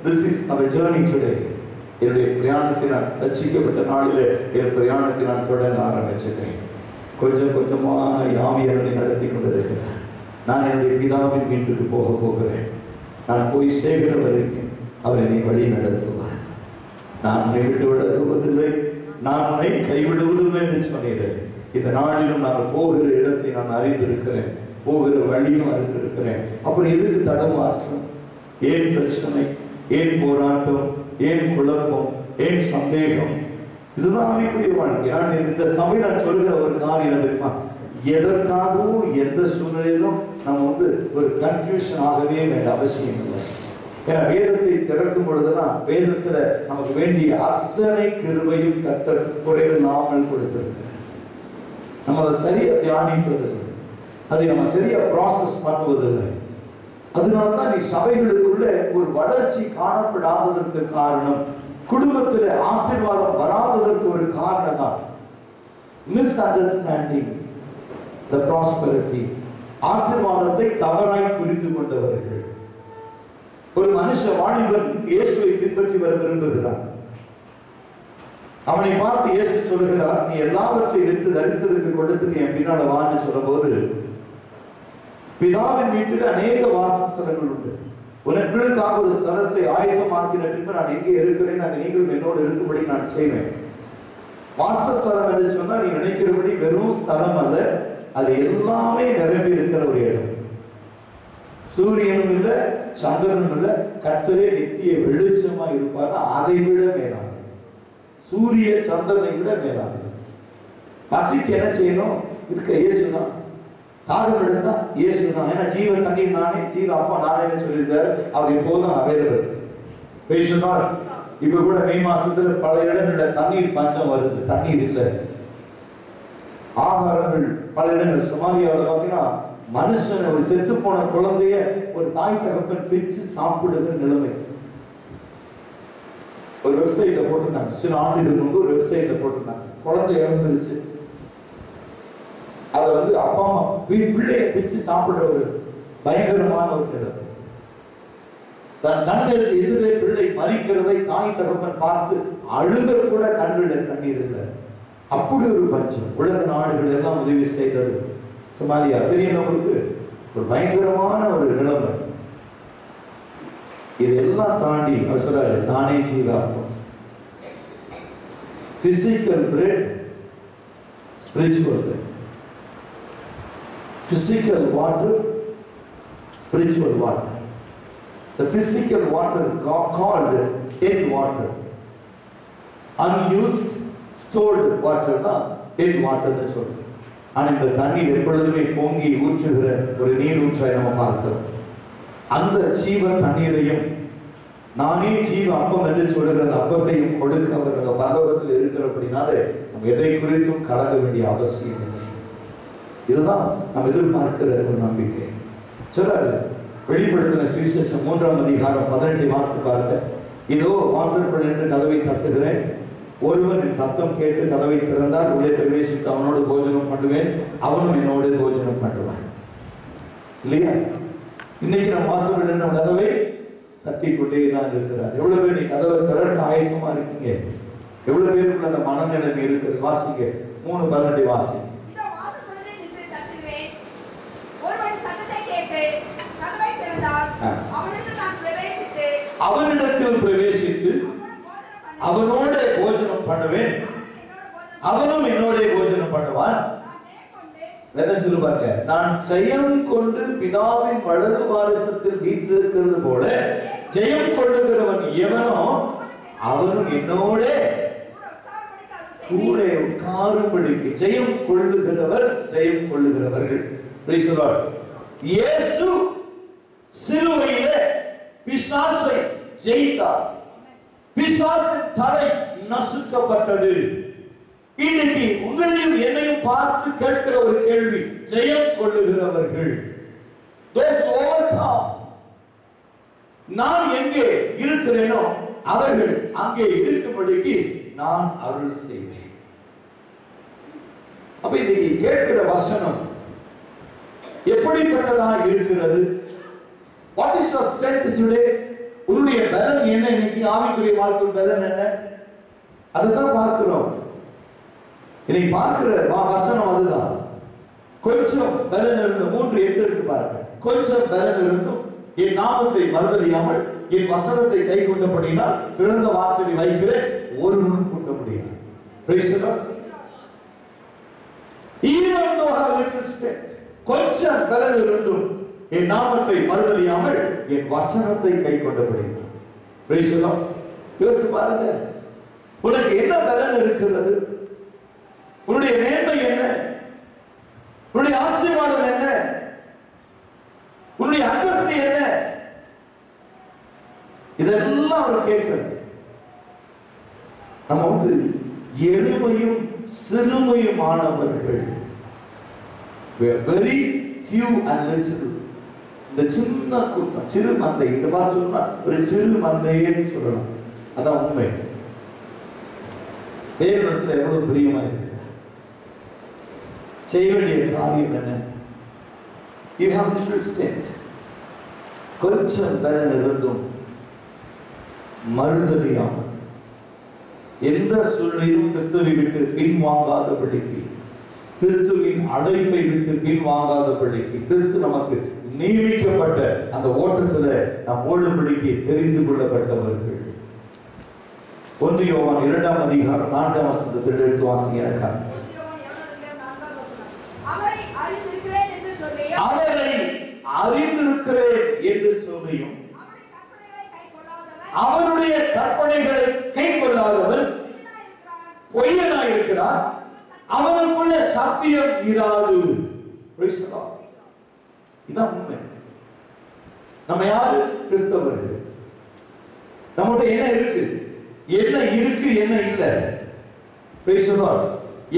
This is our journey today. என்னுடைய பிரயாணத்தை நான் ரட்சிக்கப்பட்ட நாளிலே என் பிரயாணத்தை நான் தொடங்க ஆரம்பிச்சிட்டேன். கொஞ்சம் கொஞ்சமா ஆவியானவரை நடத்தி கொண்டிருக்கிறேன். நான் என்னுடைய பிதாவின் வீட்டுக்கு போக போகிறேன். நான் போய் சேர்கிற வரைக்கும் அவர் என்னை வழி நடத்துவார். நான் உன்னை விட்டு விலகுவதில்லை, நான் உன்னை கைவிடுவதில்லை என்று சொன்னேன். இந்த நாளிலும் நான் போகிற இடத்தை நான் அறிந்திருக்கிறேன், போகிற வழியும் அறிந்திருக்கிறேன். அப்புறம் எதுக்கு தடமாற்றம்? ஏன் பிரச்சனை? ஏன் போராட்டம்? ஏன் குழப்பம்? ஏன் சந்தேகம்? இதுதான் ஆவிக்குரிய வாழ்க்கை. நான் இந்த சபையில் நான் சொல்கிற ஒரு காரியம் தெரியுமா? எதற்காகவும் எந்த சூழ்நிலையிலும் நம்ம ஒரு கன்ஃபியூஷன் ஆகவே வேண்டிய அவசியம் இல்லை. ஏன்னா வேதத்தை திறக்கும் பொழுதுதான் வேதத்துல நமக்கு வேண்டிய அத்தனை கிருபையும் கர்த்தர் குறைவில்லாமல் கொடுத்திருக்கிறார். நம்ம அதை சரியா தியானிப்பதில்லை, அதை நம்ம சரியா ப்ராசஸ் பண்ணுவதில்லை. அதனாலதான் நீ சபைகளுக்குள்ள ஒரு வளர்ச்சி காணப்படாததற்கு காரணம், குடும்பத்தில் ஆசீர்வாதம் வராததற்கு ஒரு காரணம் தான் மிஸ் அண்டர்ஸ்டாண்டிங் த ப்ராஸ்பரிட்டி. ஆசீர்வாதத்தை தவறாய் புரிந்து கொண்டவர்கள். ஒரு மனுஷ வாலிபன் இயேசுவை பின்பற்றி வர விரும்புகிறான். அவனை பார்த்து இயேசு சொல்லுகிறார், நீ எல்லாவற்றையும் எடுத்து தரித்திற்கு கொடுத்து நீ என் பின்னால வான்னு சொல்லும் போது, பிதாவின் வீட்டில் அநேக வாசஸ்தலங்கள் உண்டு, உனக்காக ஒரு ஸ்தலத்தை ஆயத்தமாக்கின பின்பு நான் எங்கே இருக்கிறேன், அங்கே நீங்களும் என்னோடு இருக்கும்படி நான் செய்வேன். வாசஸ்தலம் என்று சொன்னா நீ நினைக்கிறபடி வெறும் ஸ்தலம் அல்ல, அது எல்லாமே நிரம்பி இருக்கிற ஒரு இடம். சூரியனும் இல்லை, சந்திரனும் இல்லை, கர்த்தரே நித்திய வெளிச்சமா இருப்பார். அதை விட மேலான, சூரிய சந்திரனை விட மேலான. பசிக்கு என்ன செய்யணும்? இருக்க இயேசுதான். தாகம் எடுத்தா இயேசுதான். ஏன்னா ஜீவ தண்ணீர் நானே, ஜீவ அப்பா நானே சொல்லியிருக்காரு. அவர் எப்போதும் அவைலபிள். பேசுனார். இப்ப கூட மே மாசத்துல பல இடங்கள்ல தண்ணீர் பஞ்சம் வருது, தண்ணீர் இல்லை. ஆகாரங்கள் பல இடங்கள் சமாரியாவில் பார்த்தீங்கன்னா மனுஷன் ஒரு செத்து போன குழந்தைய ஒரு தாய் தகப்பன் பிச்சு சாப்பிடுகிற நிலைமை. ஒரு வெப்சைட்ல போட்டிருந்தாங்க, சில ஆண்டுகளுக்கு முன்பு ஒரு வெப்சைட்ல போட்டிருந்தாங்க, குழந்தை இறந்துருச்சு, அதை அப்பா அம்மா பிள்ளைய பிச்சு சாப்பிடுற ஒரு பயங்கரமான ஒரு நிலைமை. தன் கண்களுக்கு எதிரே பிள்ளை மறிக்கிறதை தாய் தகப்பன் பார்த்து அழுக கூட கண்களில் கண்ணீர் இல்லை. அப்படி ஒரு பஞ்சம். உலக நாடுகள் எல்லாம் உதவி செய்தது. சமாலியா தெரியும் உங்களுக்கு, ஒரு பயங்கரமான ஒரு நிலைமை. இதெல்லாம் தாண்டி அவர் சொல்றாரு, நானே ஜீவாப்பம். Physical bread, spiritual bread. Physical water, spiritual water. The physical water called dead water. Unused, stored water na dead water nu sollu. ஆனா இந்த தண்ணீர் எப்பொழுதுமே பொங்கி ஊற்றுகிற ஒரு நீரூற்றை நம்ம பார்க்கிறோம். அந்த ஜீவ தண்ணீரையும் நானே ஜீவ அப்பம் என்று சொல்லுகிற அந்த அப்பத்தையும் கொடுக்க அவர் பரலோகத்தில் இருக்கிறபடினாலே நம்ம எதை குறித்தும் கலங்க வேண்டிய அவசியம் இல்லை. இதுதான் நாம் எதிர்பார்க்கிற ஒரு நம்பிக்கை. சொல்றாரு வெளிப்படுத்தின சுவிசேஷம் 3ஆம் அதிகாரம் 18 வாசித்து பாருங்க. இதோ வாசற்படி என்று கதவை தட்டுகிறேன், ஒருவன் என் சத்தம் கேட்டு கதவை திறந்தால் உள்ளே பிரவேசித்து அவனோடு போஜனம் பண்ணுவேன், அவனும் என்னோடு போஜனம் பண்ணுவான். இல்லையா? இன்னைக்கு நம்ம வாசற்படி நம்ம கதவை தட்டி கொண்டே தான் இருக்கிறார். எவ்வளவு பேர் நீ கதவை திறக்க ஆயத்தமா இருக்கீங்க? எவ்வளவு பேருக்குள்ள அந்த மனநிலைமை இருக்கிறது? வாசிங்க 3:18 வாசிங்க. அவனிடத்தில் பிரவேசித்து அவனோட போஜனம் பண்ணுவேன், அவனும் என்னோட போஜனம் பண்ணுவான். சொல்லுவாங்க, நான் ஜெயம் கொண்டு பிதாவின் வலது பாரிசத்தில் வீற்றிருக்கிறது போல ஜெயம் கொள்ளுகிறவன் எவனோ அவனும் என்னோட கூட உட்காரும்படிக்கு. ஜெயம் கொள்ளுகிறவர், ஜெயம் கொள்ளுகிறவர்கள். இயேசு சிலுவையிலே பிசாசை ஜெயித்தார். பிசாசின் தலை நசுக்கப்பட்டது. இன்னைக்கு உங்களையும் என்னையும் பார்த்து கேட்கிற ஒரு கேள்வி, ஜெயம் கொள்ளுகிறவர்கள், those who overcome, நான் எங்கே இருக்கிறேனோ அவர்கள் அங்கே இருக்கும்படிக்கு நான் அருள் செய்வேன். அப்ப இன்னைக்கு கேட்கிற வசனம் எப்படிப்பட்டதா இருக்கிறது? What is your strength today? உன்னுடைய பலன் என்ன? இன்னைக்கு ஆவிக்குரிய வாழ்க்கையின் பலன் என்ன? அதுதான் பார்க்கிறோம். இன்னைக்கு பார்க்கிற வசனம் அதுதான். கொஞ்சம் பலன் இருந்து 3:8 இருக்கு பாருங்க. கொஞ்சம் பலன் இருந்தும் என் நாமத்தை மறுதலியாமல் என் வசனத்தை கை கொண்டபடினால் திறந்த வாசலை வைக்கிறேன், ஒருவனும் கொண்ட முடியாது. Praise the Lord. Even though I have little strength, கொஞ்சம் பலன் இருந்தும் என் நாமத்தை மறுதலியாமல் என் வசனத்தை கை கொண்டபடினால். Praise the Lord. யோசிச்சு பாருங்க, உனக்கு என்ன பலன் இருக்கிறது? உன்னுடைய மேன்மை என்ன? உன்னுடைய ஆசீர்வாதம் என்ன? உன்னுடைய அந்தஸ்து என்ன? இதெல்லாம் அவர் கேட்கிறது. நம்ம எளிமையும் சிறுமையுமானவர்கள், very few and little. இந்த சின்ன கூட்டம், சிறு மந்தை, இதை பார்த்து சொன்னா ஒரு சிறு மந்தைன்னு சொல்லலாம். அதான் உண்மை. தேவனிடத்தில் எவ்வளவு பிரியமா இருக்கு. செய்ய வேண்டிய காரியம் என்ன? You have little strength. கொஞ்சம் பலன் இருந்தும் மறுதலியாமல் எந்த சூழ்நிலையும் கிறிஸ்துவை விட்டு பின்வாங்காதபடிக்கு, கிறிஸ்துவின் அழைப்பை விட்டு பின்வாங்காதபடிக்கு, கிறிஸ்து நமக்கு நியமிக்கப்பட்ட அந்த ஓட்டத்துல நாம் ஓடும்படிக்கு தெரிந்து கொள்ளப்பட்டவர்கள். 1 யோவான் 2ஆம் அதிகாரம் 4ஆம் வசனத்தை எடுத்து வாசிங்க. எனக்காக அவரை அறிந்திருக்கிறேன் என்று சொல்லியும் அவருடைய கற்பனைகளை கை கொள்ளாதவன் பொய்யனாயிருக்கிறார், அவனுக்குள்ள சத்தியம் இராது. இதான் உண்மை. நம்ம யாரு? கிறிஸ்தவர்கள். நம்மகிட்ட என்ன இருக்கு? என்ன இருக்கு, என்ன இல்ல?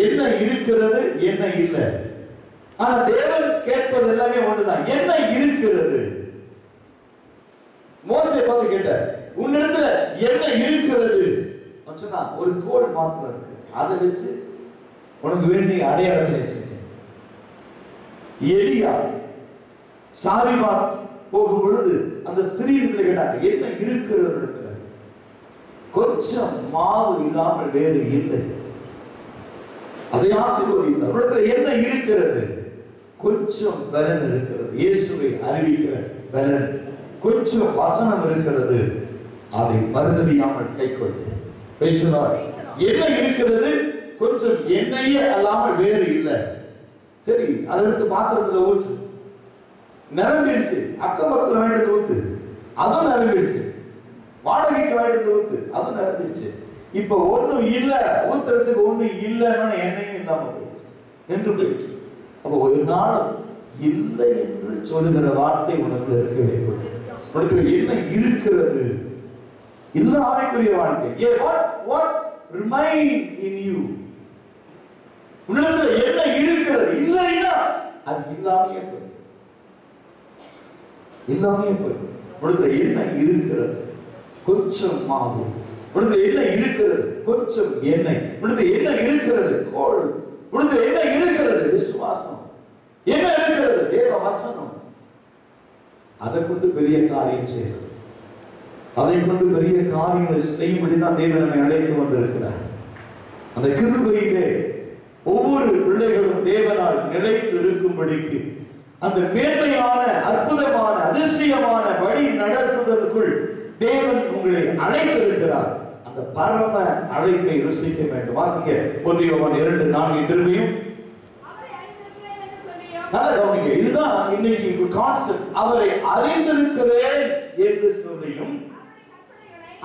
என்ன இருக்கிறது, என்ன இல்ல? ஆனா தேவன் கேட்பது எல்லாமே ஒண்ணுதான். என்ன இருக்கிறது? மோசே பார்த்து கேட்டார், உன்னிடத்துல என்ன இருக்கிறது? சொன்னா ஒரு கோல் மாத்திரம் இருக்கு, அதை வச்சு உனக்கு வேண்டிய அடையாளத்தை செஞ்சேன். எலியா சாரிபாத் போகும் பொழுது அந்த ஸ்திரீயிடத்துல கேட்டாங்க, என்ன இருக்கிறது இடத்துல? கொஞ்சம் மாவு இல்லாமல் வேறு இல்லை. அதை ஆசீர்வதித்தார். இடத்துல என்ன இருக்கிறது? கொஞ்சம் பலன் இருக்கிறது. இயேசுவை அறிவிக்கிற பலன், கொஞ்சம் வசனம் இருக்கிறது. அதை மறுதலியாமல் கைக்கொண்டு பேசினார். என்ன இருக்கிறது? கொஞ்சம் எண்ணெயே அல்லாமல் வேறு இல்லை. சரி, அதை எடுத்து பாத்திரத்துல ஊற்று, நிரம்பிடுச்சு. அக்கம் பக்கத்துல வேண்டியது ஊத்து, அதுவும் நிரம்பிடுச்சு. வாடகைக்கு வேண்டியது ஊத்து, அதுவும் நிரம்பிடுச்சு. இப்ப ஒண்ணும் இல்ல, ஊத்துறதுக்கு ஒண்ணும் இல்லைன்னு எண்ணெயும் இல்லாம போயிடுச்சு, நின்று போயிடுச்சு. அப்ப ஒரு நாள் இல்லை என்று சொல்லுகிற வார்த்தை உனக்குள்ள இருக்கவே கூடாது. உனக்கு என்ன இருக்கிறது? இதுதான் ஆவிக்குரிய வாழ்க்கை. What remain in you? உனக்கு என்ன இருக்கிறது? இல்லைன்னா அது இல்லாமையே போய், இல்லாமையே போய். உனக்கு என்ன இருக்கிறது? கொஞ்சம் மாவு. உனக்கு என்ன இருக்கிறது? கொஞ்சம் எண்ணெய். உனக்கு என்ன இருக்கிறது? கோல். உனக்கு என்ன இருக்கிறது? விசுவாசம். என்ன இருக்கிறது? தேவ வசனம். அதை கொண்டு பெரிய காரியம் செய்யறது, அதை கொண்டு பெரிய காரியங்களை செய்யும்படிதான் தேவன் நம்மை அழைத்து வந்திருக்கிறார். அந்த கிருபையிலே ஒவ்வொரு பிள்ளைகளும் தேவனால் நிலைத்து இருக்கும்படிக்கு அந்த மேன்மையான, அற்புதமான, அதிசயமான வழி நடத்துதலுக்குள் தேவன் உங்களை அழைத்திருக்கிறார். அந்த பரம அழைப்பை ருசிக்க வேண்டும். வாசிங்க 1 யோவான் 2:4 திரும்பியும். இதுதான் இன்னைக்கு கான்செப்ட். அவரை அறிந்திருக்கிறேன் என்று சொல்லியும்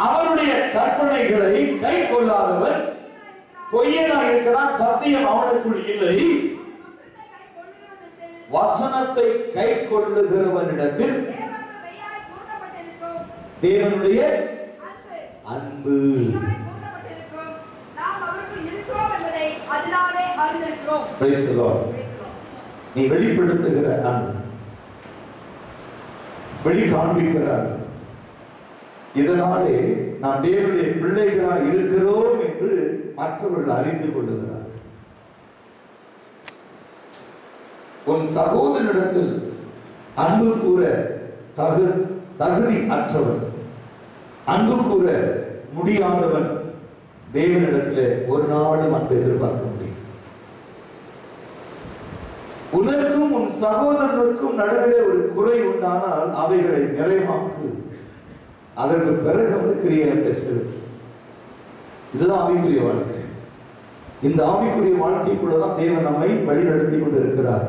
அவருடைய கற்பனைகளை கை கொள்ளாதவன் பொய்யனாக இருக்கிறான், சத்தியம் அவனுக்குள் இல்லை. வசனத்தை கை கொள்ளுகிறவனிடத்தில் தேவனுடைய அன்பு அதனாலே அறிந்திருக்கிறோம். Praise the Lord. நீ வெளிப்படுத்துகிற அன்பு, வெளி காண்பிக்கிறார். இதனாலே நாம் தேவனுடைய பிள்ளைகளாக இருக்கிறோம் என்று மற்றவர்கள் அறிந்து கொள்ளுகிறார். உன் சகோதரனிடத்தில் அன்பு கூற தகுதி அற்றவன், அன்பு கூற முடியாதவன் தேவனிடத்தில் ஒரு நாளும் அன்பு எதிர்பார்க்க முடியும். உனக்கும் உன் சகோதரனுக்கும் நடுவே ஒரு குறை உண்டானால் அவைகளை நிறைவாக்கு, அதற்கு பிறகு கிரியை பேசுது. இதுதான் ஆவிக்குரிய வாழ்க்கை. இந்த ஆவிக்குரிய வாழ்க்கைக்குள்ளதான் தேவன் நம்மை வழிநடத்தி கொண்டு இருக்கிறார்.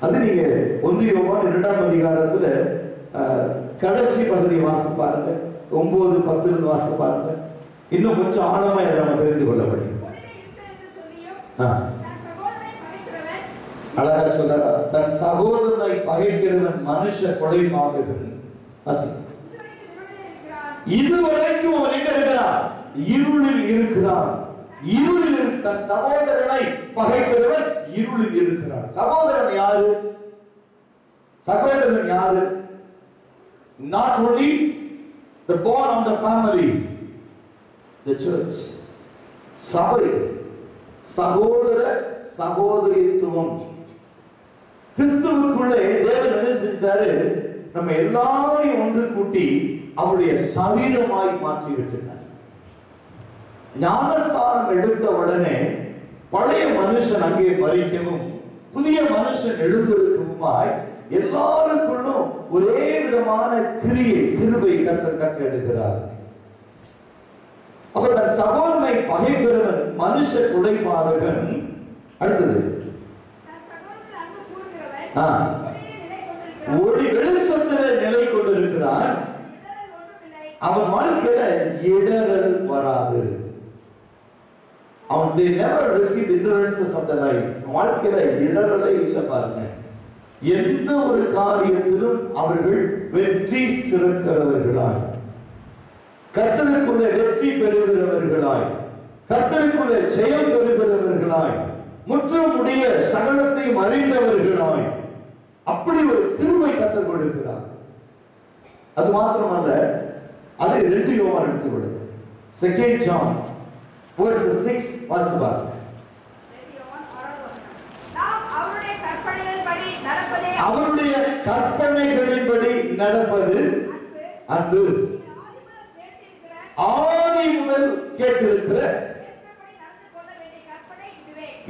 அது நீங்க 1 யோவான் 2ஆம் அதிகாரத்துல கடைசி பகுதியை வாசித்து பாருங்க. 9-10 வாசித்து பாருங்க. இன்னும் கொஞ்சம் ஆழமா இதை நம்ம தெரிந்து கொள்ள முடியும். அழகா சொல்றாரா, தன் சகோதரனை பகைக்கிறவன் மனுஷ கொலைபாதகன். இதுவரைக்கும் அவன் எங்க இருக்கிறான்? இருளில் இருக்கிறான். இருளில் தன் சகோதரனை பகைக்கிறவன் இருளில் இருக்கிறான். சகோதரன் யாரு? சகோதரன் யாரு? Not only the born of the family, the church. சபை, சகோதர சகோதரித்துவம். கிறிஸ்துவுக்குள்ளே தேவன் என்ன செஞ்சாரு? நம்ம எல்லாரையும் ஒன்று கூட்டி அவருடைய சரீரமாய் மாற்றி விட்டார். ஞானஸ்தானம் எடுத்த உடனே பழைய மனுஷன் அங்கே மரிக்கவும் புதிய மனுஷன் எழுந்திருக்கவுமாய் எல்லாருக்குள்ளும் ஒரே விதமான கிருபை கர்த்தர் கட்டளையிடுகிறார். அவர் தன் சகோதரனை பகைக்கிறவன் மனுஷ கொலைபாதகன். அடுத்தது ஒளி வெளிச்சத்திலே நிலை கொண்டிருக்கிறார். அவன் வாழ்க்கையில இடரல் வராது. அவன் they never receive hindrances of the life. வாழ்க்கையில இடரலே இல்லை பாருங்க. எந்த ஒரு காரியத்திலும் அவர்கள் வெற்றி சிறக்கிறவர்களாய், கர்த்தருக்குள்ளே வெற்றி பெறுகிறவர்களாய், கர்த்தருக்குள்ளே ஜெயம் பெறுகிறவர்களாய், முற்றுமுடிய சகலத்தை அறிந்தவர்களாய், அப்படி ஒரு கிருபை கர்த்தர் கொடுக்கிறார். அது மாத்திரமல்ல, அதை 2 யோவான் எடுத்துக் கொள்ளுங்க. 2 John verse 6 வாசிப்பார். அவருடைய கற்பனைகளின்படி நடப்பது அன்பு. ஆதி முதல் கேட்டிருக்கிற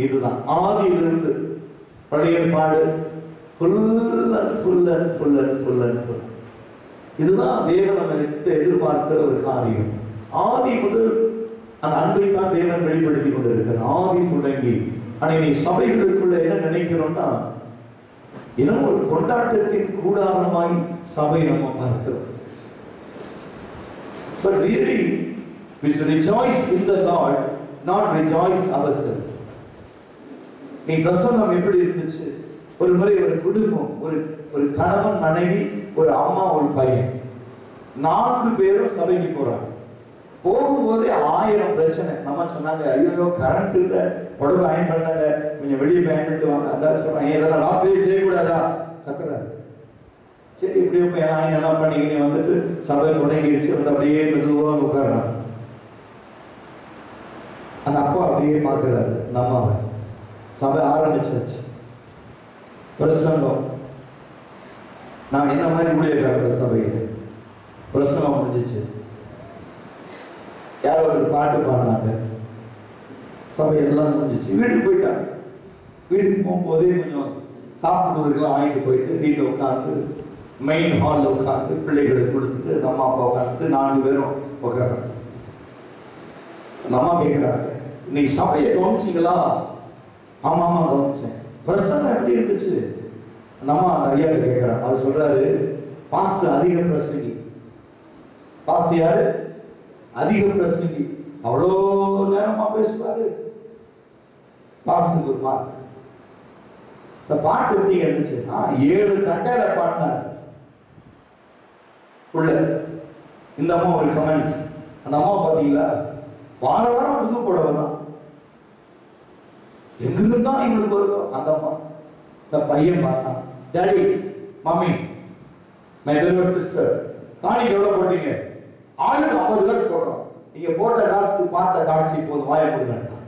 இதுதான். ஆதியிலிருந்து பழைய ஏற்பாடு இதுதான் தேவன் நம்மகிட்ட எதிர்பார்க்கிற ஒரு காரியம். ஆதி முதல் அந்த அன்பை தான் தேவன் வெளிப்படுத்தி கொண்டிருக்கிறார். ஆதி தொடங்கி. ஆனா நீ சபைகளுக்குள்ள என்ன நினைக்கிறோம்னா, இன்னும் ஒரு கொண்டாட்டத்தின் கூடாரமாய் சபை நம்ம பார்க்கிறோம். But really we should rejoice in the Lord, not rejoice ourselves. நீ பிரசங்கம் எப்படி இருந்துச்சு? ஒரு முறை ஒரு குடும்பம், ஒரு கணவன் மனைவி, ஒரு அம்மா, ஒரு பையன், 4 பேரும் சபைக்கு போறாங்க. போகும்போதே 1000 பிரச்சனை. நம்ம சொன்னாங்க, ஐயோ கரண்ட் இல்ல, உடம்பு அயன் பண்ணாங்க, கொஞ்சம் வெளியே பயன்பட்டு வாங்க. அதாவது சொன்னாங்க, இதெல்லாம் ராத்திரி செய்யக்கூடாதா? கத்துறாரு. சரி இப்படியே போய் அயன் எல்லாம் பண்ணிக்கிட்டு வந்துட்டு சபை தொடங்கிடுச்சு. வந்து அப்படியே மெதுவாக உட்கார்றாங்க. அந்த அப்பா அப்படியே பார்க்கிறாரு நம்மாவை. சபை ஆரம்பிச்சாச்சு. பிரசங்கம் நான் என்ன மாதிரி ஊழியர்கள் சபையில் பிரசங்கம் முடிஞ்சிச்சு. யாரோ ஒரு பாட்டு பாடினாங்க. சபை எல்லாம் முடிஞ்சிச்சு. வீட்டுக்கு போயிட்டாங்க. வீட்டுக்கு போகும்போதே கொஞ்சம் சாப்பிடுவதற்கெல்லாம் வாங்கிட்டு போயிட்டு வீட்டில் உட்காந்து மெயின் ஹாலில் உட்காந்து பிள்ளைகளுக்கு கொடுத்துட்டு அம்மா அப்பா உட்காந்து 4 பேரும் உட்கார்றாங்க. அந்த அம்மா கேட்குறாங்க, நீ சபையை கவனிச்சிங்களா? ஆமா ஆமா கவனிச்சேன். பிரசங்கம் எப்படி இருந்துச்சு? நம்ம அந்த ஐயாட்ட கேட்கிறான். அவர் சொல்றாரு, பாஸ்டர் அதிக பிரசங்கி. பாஸ்டர் யாரு? அதிக பிரசங்கி. அவ்வளோ நேரமா பேசுவாரு. பாஸ்டர் ஒரு மார்க். இந்த பாட்டு எப்படி இருந்துச்சு? 7 கட்டையில பாடினார் உள்ள. இந்த அம்மா ஒரு கமெண்ட்ஸ். அந்த அம்மா பாத்தீங்களா, வார வாரம் புது புடவை தான். எங்கிருந்தா இவளுக்கு வருதோ அந்த அம்மா இந்த பையன் பார்த்தான், டாடி மம்மி மை பெரியவர் சிஸ்டர் காணி எவ்வளவு போட்டீங்க? ஆளுக்கு 50 காசு போடுறோம். நீங்க போட்ட காசுக்கு பார்த்த காட்சி போதும், வாய மூடுங்க.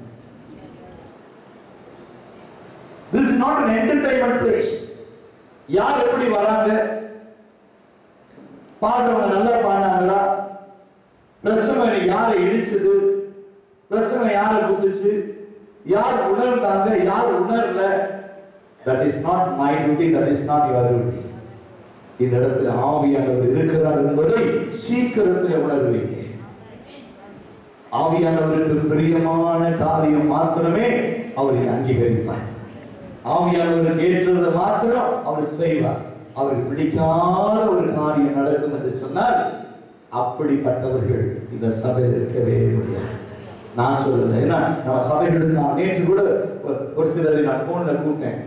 This is not an entertainment place. யார் எப்படி வராங்க, பாடுறவங்க நல்லா பாடினாங்களா, பிரசவம் யாரை இடிச்சது, பிரசவம் யாரை குத்துச்சு, யார் உணர்ந்தாங்க யார் உணரல, that is not my duty, that is not your duty. இந்த இடத்துல ஆவியானவர் இருக்கிறார் என்பதை சீக்கிரத்தில் உணர்வீங்க. ஆவியானவருக்கு பிரியமான காரியம் மாத்திரமே அவரை அங்கீகரிப்பார். ஆவியானவருக்கு ஏற்றதை மாத்திரம் அவர் செய்வார். அவருக்கு பிடிக்காத ஒரு காரியம் நடக்கும் என்று சொன்னால் அப்படிப்பட்டவர்கள் இந்த சபையில் இருக்கவே முடியாது. நான் சொல்லல, ஏன்னா நம்ம சபைகளுக்கு நான் நேற்று கூட ஒரு சிலரை நான் போன்ல கூப்பிட்டேன்.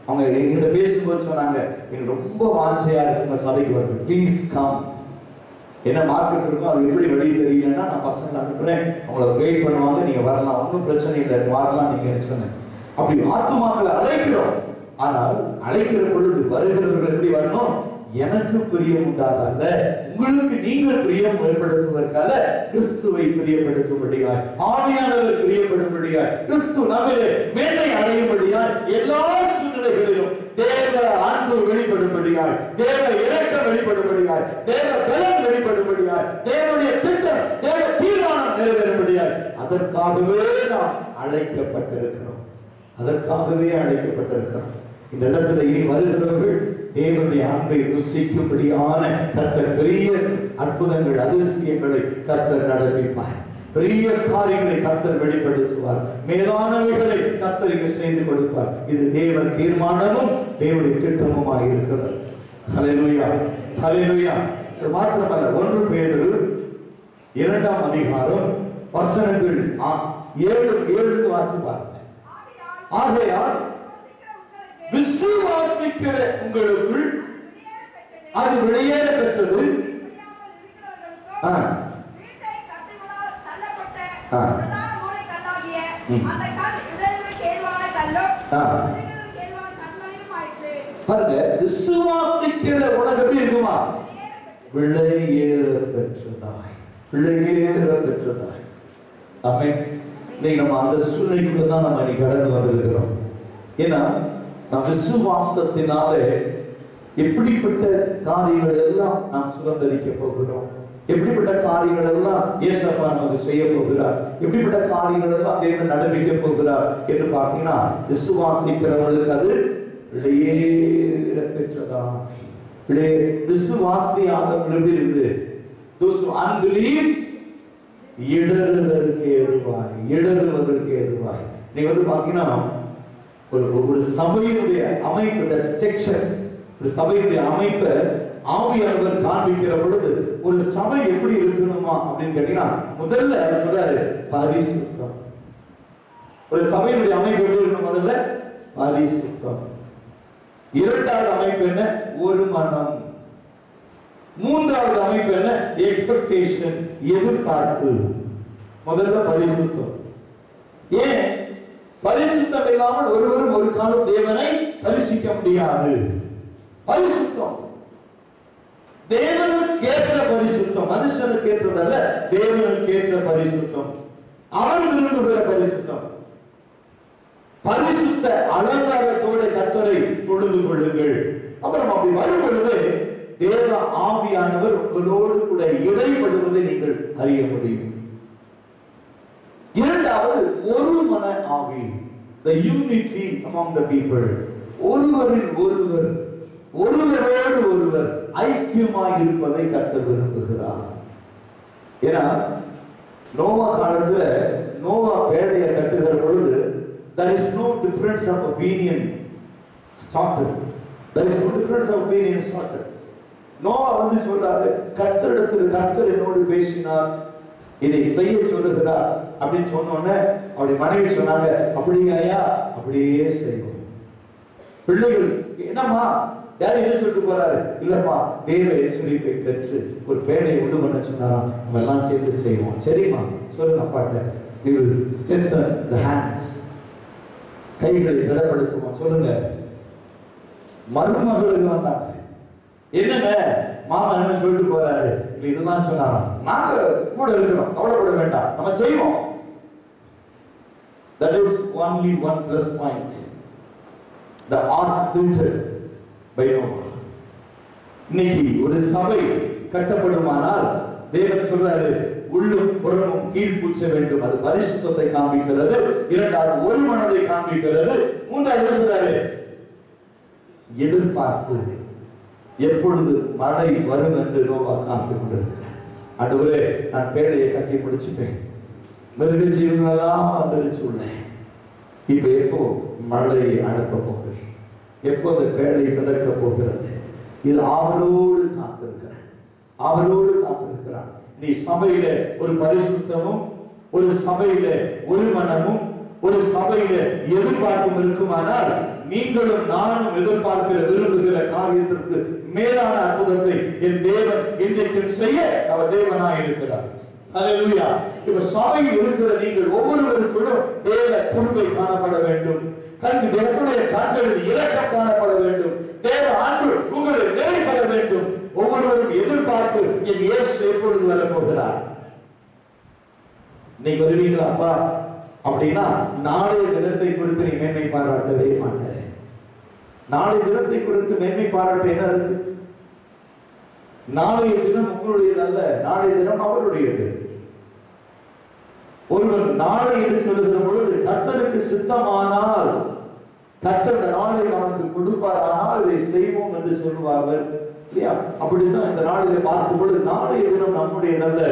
அவங்க எங்கிட்ட பேசும்போது சொன்னாங்க, எனக்கு ரொம்ப வாஞ்சையா இருக்கு உங்க சபைக்கு வருது, ப்ளீஸ் கம். என்ன மார்க்கெட் இருக்கும் அது எப்படி வெளியே தெரியலன்னா நான் பசங்களை அனுப்புறேன், அவங்களை வெயிட் பண்ணுவாங்க, நீங்க வரலாம், ஒன்றும் பிரச்சனை இல்லை, வரலாம் நீங்க சொன்னேன். அப்படி ஆத்துமாக்களை அழைக்கிறோம். ஆனால் அழைக்கிற பொழுது வருகிறவர்கள் எப்படி வரணும்? எனக்கு பிரியம் உண்டாகல, உங்களுக்கு நீங்கள் பிரியம் ஏற்படுத்துவதற்காக கிறிஸ்துவை பிரியப்படுத்தும்படியாய், ஆவியானவர் பிரியப்படும்படியாய், கிறிஸ்து நம்மிலே மேன்மை அடையும்படியாய், எல்லா சூழ்நிலைகளிலும் தேவ அன்பு வெளிப்படும்படியாய், தேவ இரக்கம் வெளிப்படும்படியாய், தேவ பலம் வெளிப்படும்படியாய், தேவனுடைய திட்டம் தேவ தீர்மானம் நிறைவேறும்படியாய் அதற்காகவே நாம் அழைக்கப்பட்டிருக்கிறோம். அதற்காகவே அழைக்கப்பட்டிருக்கிறோம். இந்த இடத்துல இனி வருகிறவர்கள் தேவனுடைய அன்பை ருசிக்கும்படியான கர்த்தர் பெரிய அற்புதங்கள் அதிசயங்களை கர்த்தர் நடப்பிப்பார். பெரிய காரியங்களை கர்த்தர் வெளிப்படுத்துவார். மேலானவைகளை கர்த்தர் இங்கு செய்து கொடுப்பார். இது தேவன் தீர்மானமும் தேவனுடைய திட்டமுமாக இருக்கிறது. ஹல்லேலூயா, ஹல்லேலூயா. இது மாத்திரமல்ல, 1 பேதுரு 2ஆம் அதிகாரம் வசனங்கள் 7 வாசிப்பார். ஆகையால் விசுவாசிக்கிற உங்களுக்குள் அது வெளியேற பெற்றது. பாருங்க, விசுவாசிக்கிற உனக்கு எப்படி இருக்குமா? விளையேற பெற்றதாய், விளையேற பெற்றதாய். ஆமென். இன்னைக்கு நம்ம அந்த சூழ்நிலைக்குள்ள தான் நம்ம இன்னைக்கு கடந்து வந்திருக்கிறோம். ஏன்னா நாம் விசுவாசத்தினாலே எப்படிப்பட்ட காரியங்கள் எல்லாம் நாம் சுதந்திரிக்க போகிறோம், எப்படிப்பட்ட காரியங்கள் எல்லாம் இயேசப்பா நமக்கு செய்ய போகிறார், எப்படிப்பட்ட காரியங்கள் எல்லாம் தேவன் நடப்பிக்க போகிறார் என்று பார்த்தீங்கன்னா விசுவாசிக்கிறவர்களுக்கு அது வெளியேற பெற்றதாய். விசுவாசியாதவர்கள் இருக்குது. those who unbelieve இடறுவதற்கு ஏதுவாய், இடறுவதற்கு ஏதுவாய். நீங்க வந்து பாத்தீங்கன்னா ஒரு சபையினுடைய அமைப்பு, ஸ்ட்ரக்சர், ஒரு சபையுடைய அமைப்பை ஆவியானவர் காண்பிக்கிற பொழுது ஒரு சபை எப்படி இருக்கணுமா அப்படின்னு கேட்டீங்கன்னா முதல்ல அவர் சொல்றாரு பரிசுத்தம். ஒரு சபையினுடைய அமைப்பு எப்படி இருக்கணும்? முதல்ல பரிசுத்தம். இரண்டாவது அமைப்பு என்ன? ஒரு மனம். மூன்றாவது அமைப்பு என்ன? எக்ஸ்பெக்டேஷன், எதிர்பார்ப்பு. முதல்ல பரிசுத்தம். ஏன்? பரிசுத்தம் இல்லாமல் ஒருவரும் ஒரு காலம் தேவனை தரிசிக்க முடியாது. பரிசுத்தம் தேவனுக்கு ஏற்ற பரிசுத்தம், மனுஷனுக்கு ஏற்றதல்ல, தேவனுக்கு ஏற்ற பரிசுத்தம், அவர் விரும்புகிற பரிசுத்தம். பரிசுத்த அலங்காரத்தோட கர்த்தரை தொழுது கொள்ளுங்கள். அப்புறம் அப்படி வரும் பொழுது தேவ ஆவியானவர் உங்களோடு கூட இடைப்படுவதை நீங்கள் அறிய முடியும். இரண்டாவது ஒரு மன ஆவி, the unity among the people. ஒருவரில் ஒருவர், ஒருவரோடு ஒருவர் ஐக்கியமாய் இருப்பதை கர்த்தர் விரும்புகிறார். ஏன்னா நோவா காலத்துல நோவா பேழையை கட்டுகிற பொழுது there is no difference of opinion started. There is no difference of opinion started. Noah வந்து சொல்றாரு, கர்த்தர் என்னோடு பேசினார், இதை செய்ய சொல்லுகிறார் அப்படின்னு சொன்ன உடனே அவருடைய மனைவி சொன்னாங்க, அப்படியா, அப்படியே செய்வோம். பிள்ளைகள் என்னம்மா யாரும் என்ன சொல்லிட்டு போறாரு? இல்லப்பா தேவ எச்சரிப்பை பெற்று ஒரு பேழையை உண்டு பண்ண சொன்னாராம், நம்ம எல்லாம் சேர்ந்து செய்வோம். சரிம்மா சொல்லுங்க அப்பாட்ட. We will strengthen the hands. கைகளை திடப்படுத்துவோம். சொல்லுங்க. மருமகளுக்கு வந்தாங்க. என்னங்க மாமா என்ன சொல்லிட்டு போறாரு, இல்ல இதுதான் சொன்னாராம், நாங்க கூட இருக்கிறோம், கவலைப்பட வேண்டாம், நம்ம செய்வோம். That is only one plus point. The ark built by Noah. இன்னைக்கு ஒரு சபை கட்டப்படுமானால் தேவன் சொல்றாரு, உள்ளும் புறமும் கீழ்ப்பூச்ச வேண்டும். அது பரிசுத்தத்தை காண்பிக்கிறது. இரண்டாவது ஒரு மனதை காண்பிக்கிறது. மூன்றாவது சொல்றாரு, எதிர்பார்ப்பு. எப்பொழுது மழை வரும் என்று நோவா காத்துக் கொண்டிருக்கிறார். ஆண்டவரே, நான் பேழையை கட்டி முடிச்சுட்டேன், மிருக ஜீவனெல்லாம் வந்துருச்சு உள்ளேன், இப்ப எப்போ மழையை அனுப்ப போகிறேன், எப்போ அந்த பேழை மிதக்க போகிறது? இது ஆவலோடு காத்திருக்கிறேன், ஆவலோடு காத்திருக்கிறான். நீ சபையில ஒரு பரிசுத்தமும், ஒரு சபையில ஒரு மனமும், ஒரு சபையில எதிர்பார்ப்பும் இருக்குமானால் நீங்களும் நானும் எதிர்பார்க்கிற விரும்புகிற காரியத்திற்கு மேலான அற்புதத்தை என் தேவன் இன்றைக்கும் செய்ய அவர் தேவனாய் இருக்கிறார். ஹல்லேலூயா. இப்ப சபையில் இருக்கிற நீங்கள் ஒவ்வொருவருக்குள்ளும் தேவ கிருபை காணப்பட வேண்டும். தேவனுடைய கண்களில் இரக்கம் காணப்பட வேண்டும். தேவ அன்பு உங்களை நிறைவேற வேண்டும். ஒவ்வொருவரும் எதிர்பார்ப்பு, என் இயேசு எப்பொழுது வர போகிறார்? நீ வருவீங்களா அப்பா அப்படின்னா நாளைய தினத்தை குறித்து நீ மேன்மை பாராட்டவே மாட்டேன். நாளைய தினத்தை குறித்து மேன்மை பாராட்ட என்ன இருக்கு? நாளைய தினம் உங்களுடையது அல்ல, நாளைய தினம் அவருடையது. ஒருவன் நாளை என்று சொல்லுகிற பொழுது கர்த்தருக்கு சித்தமானால் கர்த்தர் நாளை நமக்கு கொடுப்பார், ஆனால் இதை செய்வோம் என்று சொல்லுவார்கள் இல்லையா? அப்படித்தான் இந்த நாளிலே பார்க்கும் பொழுது நாளைய தினம் நம்முடையதல்ல.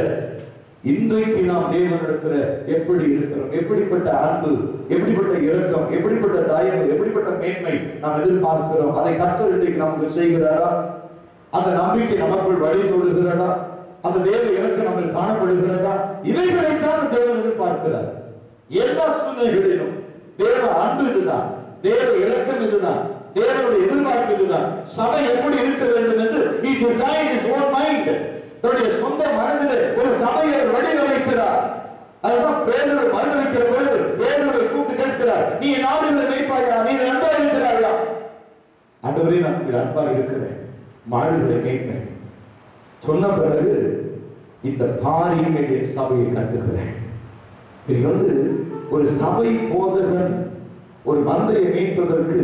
இன்றைக்கு நாம் தேவனிடத்துல எப்படி இருக்கிறோம், எப்படிப்பட்ட அன்பு, எப்படிப்பட்ட இரக்கம், எப்படிப்பட்ட தயவு, எப்படிப்பட்ட மேன்மை நாம் எதிர்பார்க்கிறோம், அதை கர்த்தர் இன்றைக்கு நமக்கு செய்கிறாரா? அந்த நம்பிக்கை நமக்குள் வழி தொடுகிறதா? அந்த தேவ இரக்கம் நமக்கு காணப்படுகிறதா? இவைகளைத்தான் தேவன் எதிர்பார்க்கிறார். எல்லா சூழ்நிலைகளிலும் தேவ அன்பு இதுதான், தேவ இரக்கம் இதுதான், தேவனுடைய எதிர்பார்ப்பு இதுதான். சபை எப்படி இருக்க வேண்டும் என்று he designed his own mind. தன்னுடைய சொந்த மனதிலே ஒரு சபையை வடிவமைக்கிறார். அதுதான் பேதுரு மறுதலிக்கிற பொழுது பேதுருவை கூப்பிட்டு கேட்கிறார், நீ நாடுகளை மேய்ப்பாயா, நீ அன்பா இருக்கிறாயா? ஆண்டவரே, நான் உங்கள் அன்பா இருக்கிறேன், மாடுகளை மேய்ப்பேன் சொன்ன பிறகு இந்த பாரியும் என் சபையை கட்டுகிறேன். இது ஒரு சபை போதகன் ஒரு மந்தையை மேய்ப்பதற்கு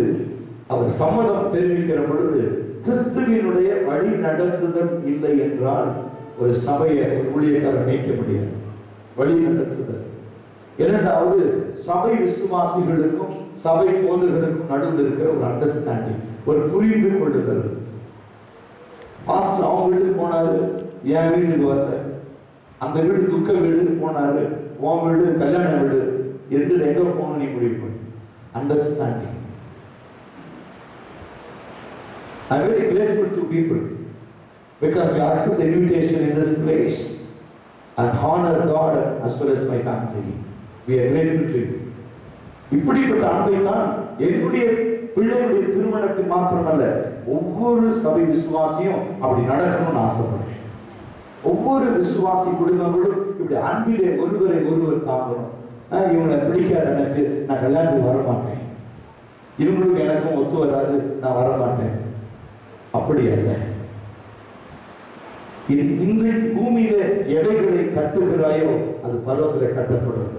அவர் சம்மதம் தெரிவிக்கிற பொழுது கிறிஸ்துவினுடைய வழி நடத்துதல் இல்லை என்றால் ஒரு சபையை ஒரு ஊழியக்காரர் மேய்க்க முடியாது. வழி நடத்துதல். இரண்டாவது, சபை விசுவாசிகளுக்கும் சபை போதகருக்கும் நடுவில் இருக்கிற ஒரு அண்டர்ஸ்டாண்டிங், ஒரு புரிந்து கொள்ளுதல். பாஸ்டர் அவங்க வீட்டுக்கு போனாரு, என் வீட்டுக்கு வரல, அந்த வீடு துக்க வீடு போனாரு, உன் வீடு கல்யாண வீடு என்று எங்க போகணும் நீ முடிவு பண்ணு. Understanding. I am very grateful to people because we accept the invitation in this place and honor God as well as my family. We are grateful to you. இப்படிப்பட்ட அன்பை தான் என்னுடைய பிள்ளைகளுடைய திருமணத்தில் மாத்திரமல்ல, ஒவ்வொரு சபை விசுவாசியும் அப்படி நடக்கணும்னு ஆசைப்படுறேன். ஒவ்வொரு விசுவாசி குடும்பங்களும் இப்படி அன்பிலே ஒருவரை ஒருவர் தாங்கணும். இவங்களை பிடிக்காத எனக்கு, நான் கல்யாணத்துக்கு வர மாட்டேன், இவங்களுக்கு எனக்கும் ஒத்து வராது, நான் வரமாட்டேன், அப்படி அல்ல. இன்றைக்கு பூமியில எவைகளை கட்டுகிறாயோ அது பரவத்தில் கட்டப்படும்.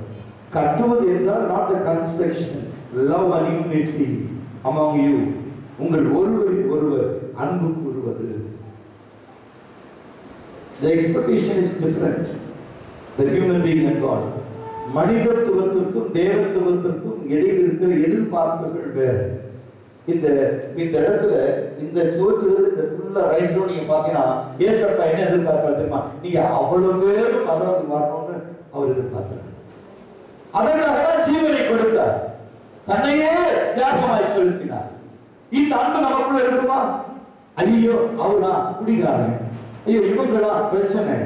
கட்டுவது என்றால் not a construction, love and unity among you. உங்கள் ஒருவரின் ஒருவர் அன்பு கூறுவது. The expectation is different. The human being and God. மனிதத்துவத்திற்கும் தேவத்துவத்திற்கும் இடையில் இருக்கிற எதிர்பார்ப்புகள் வேறு. இந்த இடத்துல இந்த சோற்றுல இந்த ஃபுல்லா ரைட்ல நீங்க பாத்தீங்கன்னா ஏசப்பா என்ன எதிர்பார்ப்பாரு தெரியுமா? நீங்க அவ்வளவு பேரும் அதாவது வரணும்னு அவர் எதிர்பார்த்தார். அதற்காக ஜீவனை கொடுத்தார், தன்னையே தியாகமாய் செலுத்தினார். இந்த அன்பு நமக்குள்ள இருக்குமா? ஐயோ அவனா குடிகாரன், ஐயோ இவங்களா பிரச்சனை,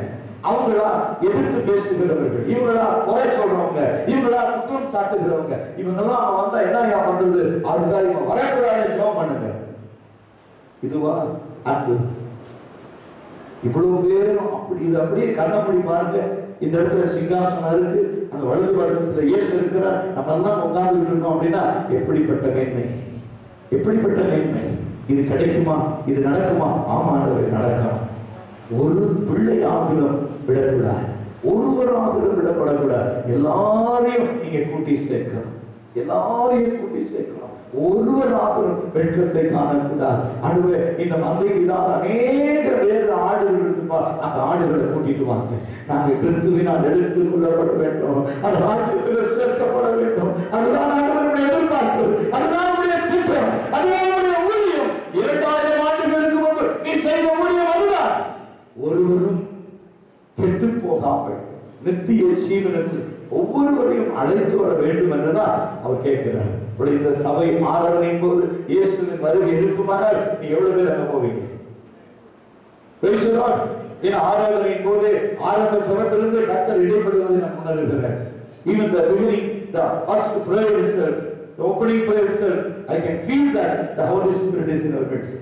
அவங்களா எதிர்த்து பேசுகிறவர்கள், இவங்களா குறை சொல்றவங்க, இவங்களா குற்றம் சாட்டுகிறவங்க, இவங்கெல்லாம் அவன் வந்தா என்ன பண்றது, அதுதான் இவன் வரக்கூடாது ஜெபம் பண்ணுங்க. இதுவா அன்பு? இவ்வளவு பேரும் அப்படி இது அப்படியே கண்ண முடி பாருங்க, இந்த இடத்துல சிங்காசனம் இருக்கு, அந்த வலது வருஷத்துல இயேசு இருக்கிறார், நம்ம எல்லாம் உட்கார்ந்து இருக்கோம் அப்படின்னா எப்படிப்பட்ட மேன்மை, எப்படிப்பட்ட மேன்மை. இது கிடைக்குமா, இது நடக்குமா? ஆமாண்டவர் நடக்கும். ஒரு பிள்ளை ஆகிலும் விடக்கூடாது, ஒருவராகிலும் விடப்படக்கூடாது. எல்லாரையும் நீங்க கூட்டி சேர்க்கணும், எல்லாரையும் கூட்டி சேர்க்கணும். ஒருவராகிலும் வெட்கத்தை காணக்கூடாது. ஆண்டவரே, இந்த மந்தையில் இல்லாத அநேக வேறு ஆடுகள் இருக்குப்பா, அந்த ஆடுகளை கூட்டிட்டு வாங்க. நாங்கள் கிறிஸ்துவினால் எடுத்துக் கொள்ளப்பட வேண்டும், அந்த ராஜ்யத்தில் சேர்க்கப்பட வேண்டும். அதுதான் ஆண்டவருடைய எதிர்பார்ப்பு, அதுதான் திட்டம், அதுதான் ஊழியம். 2000 ஆண்டுகளுக்கு முன்பு நீ செய்த ஊழியம் அதுதான். ஒருவரும் கெட்டு போகாமல் நித்திய ஜீவனுக்கு ஒவ்வொருவரையும் அழைத்து வர வேண்டும் என்றுதான் அவர் கேட்கிறார். இந்த சபை ஆராதனையின் போது இயேசுவின் வருகை இருக்குமானால் நீ எவ்வளவு பேர் அங்க போவீங்க? ஆராதனையின் போது ஆரம்ப ஜெபத்திலிருந்து கர்த்தர் இடைப்படுவதை நான் உணர்கிறேன். Even the beginning, the first prayer itself, the opening prayer itself, I can feel that the Holy Spirit is in our midst.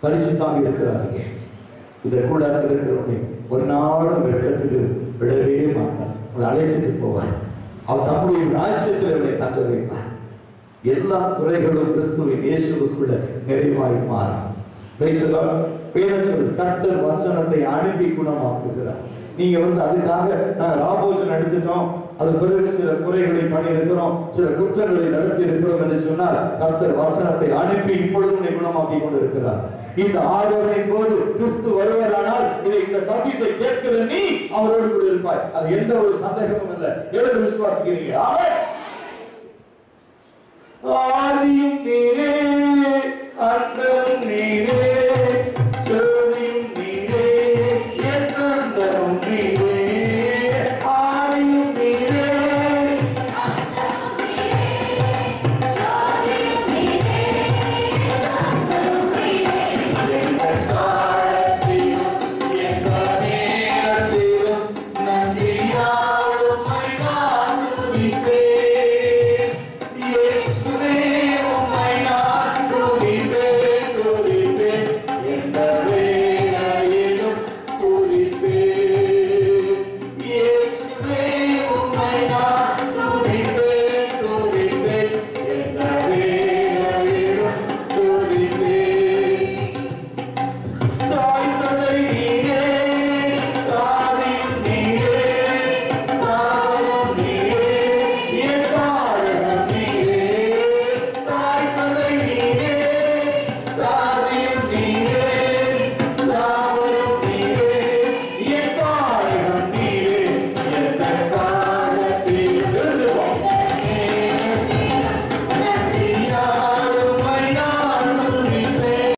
பரிசுத்தமாக இருக்கிறாங்க. இந்த கூடாரத்தில் இருக்கிறவனை ஒரு நாளும் வெட்கத்துக்கு விடவே மாட்டார். உங்களை அழைச்சிட்டு போவார். அவர் தம்முடைய ராஜ்யத்தில் அவனை தங்க வைப்பார். எல்லா குறைகளும் கிறிஸ்துவின் இயேசுவுக்குள்ள நிறைவாய் மாறும். கர்த்தர் வசனத்தை அனுப்பி குணமாக்குகிறார். நீங்க அதுக்காக நாங்கள் ராபோஜன் எடுத்துட்டோம், அது பிறகு சில குறைகளை பண்ணியிருக்கிறோம், சில குற்றங்களை நடத்தி இருக்கிறோம் என்று சொன்னால் கர்த்தர் வசனத்தை அனுப்பி இப்பொழுதும் குணமாக்கி கொண்டிருக்கிறார். இந்த ஆராதனையின் போது கிறிஸ்து வருவாரானால் இந்த சத்தியத்தை கேட்கிற நீ அவரோடு கூட இருப்பாய். அது எந்த ஒரு சந்தேகமும் இல்லை. எவ்வளவு விசுவாசிக்கிறீங்க? ஆதியும் நீரே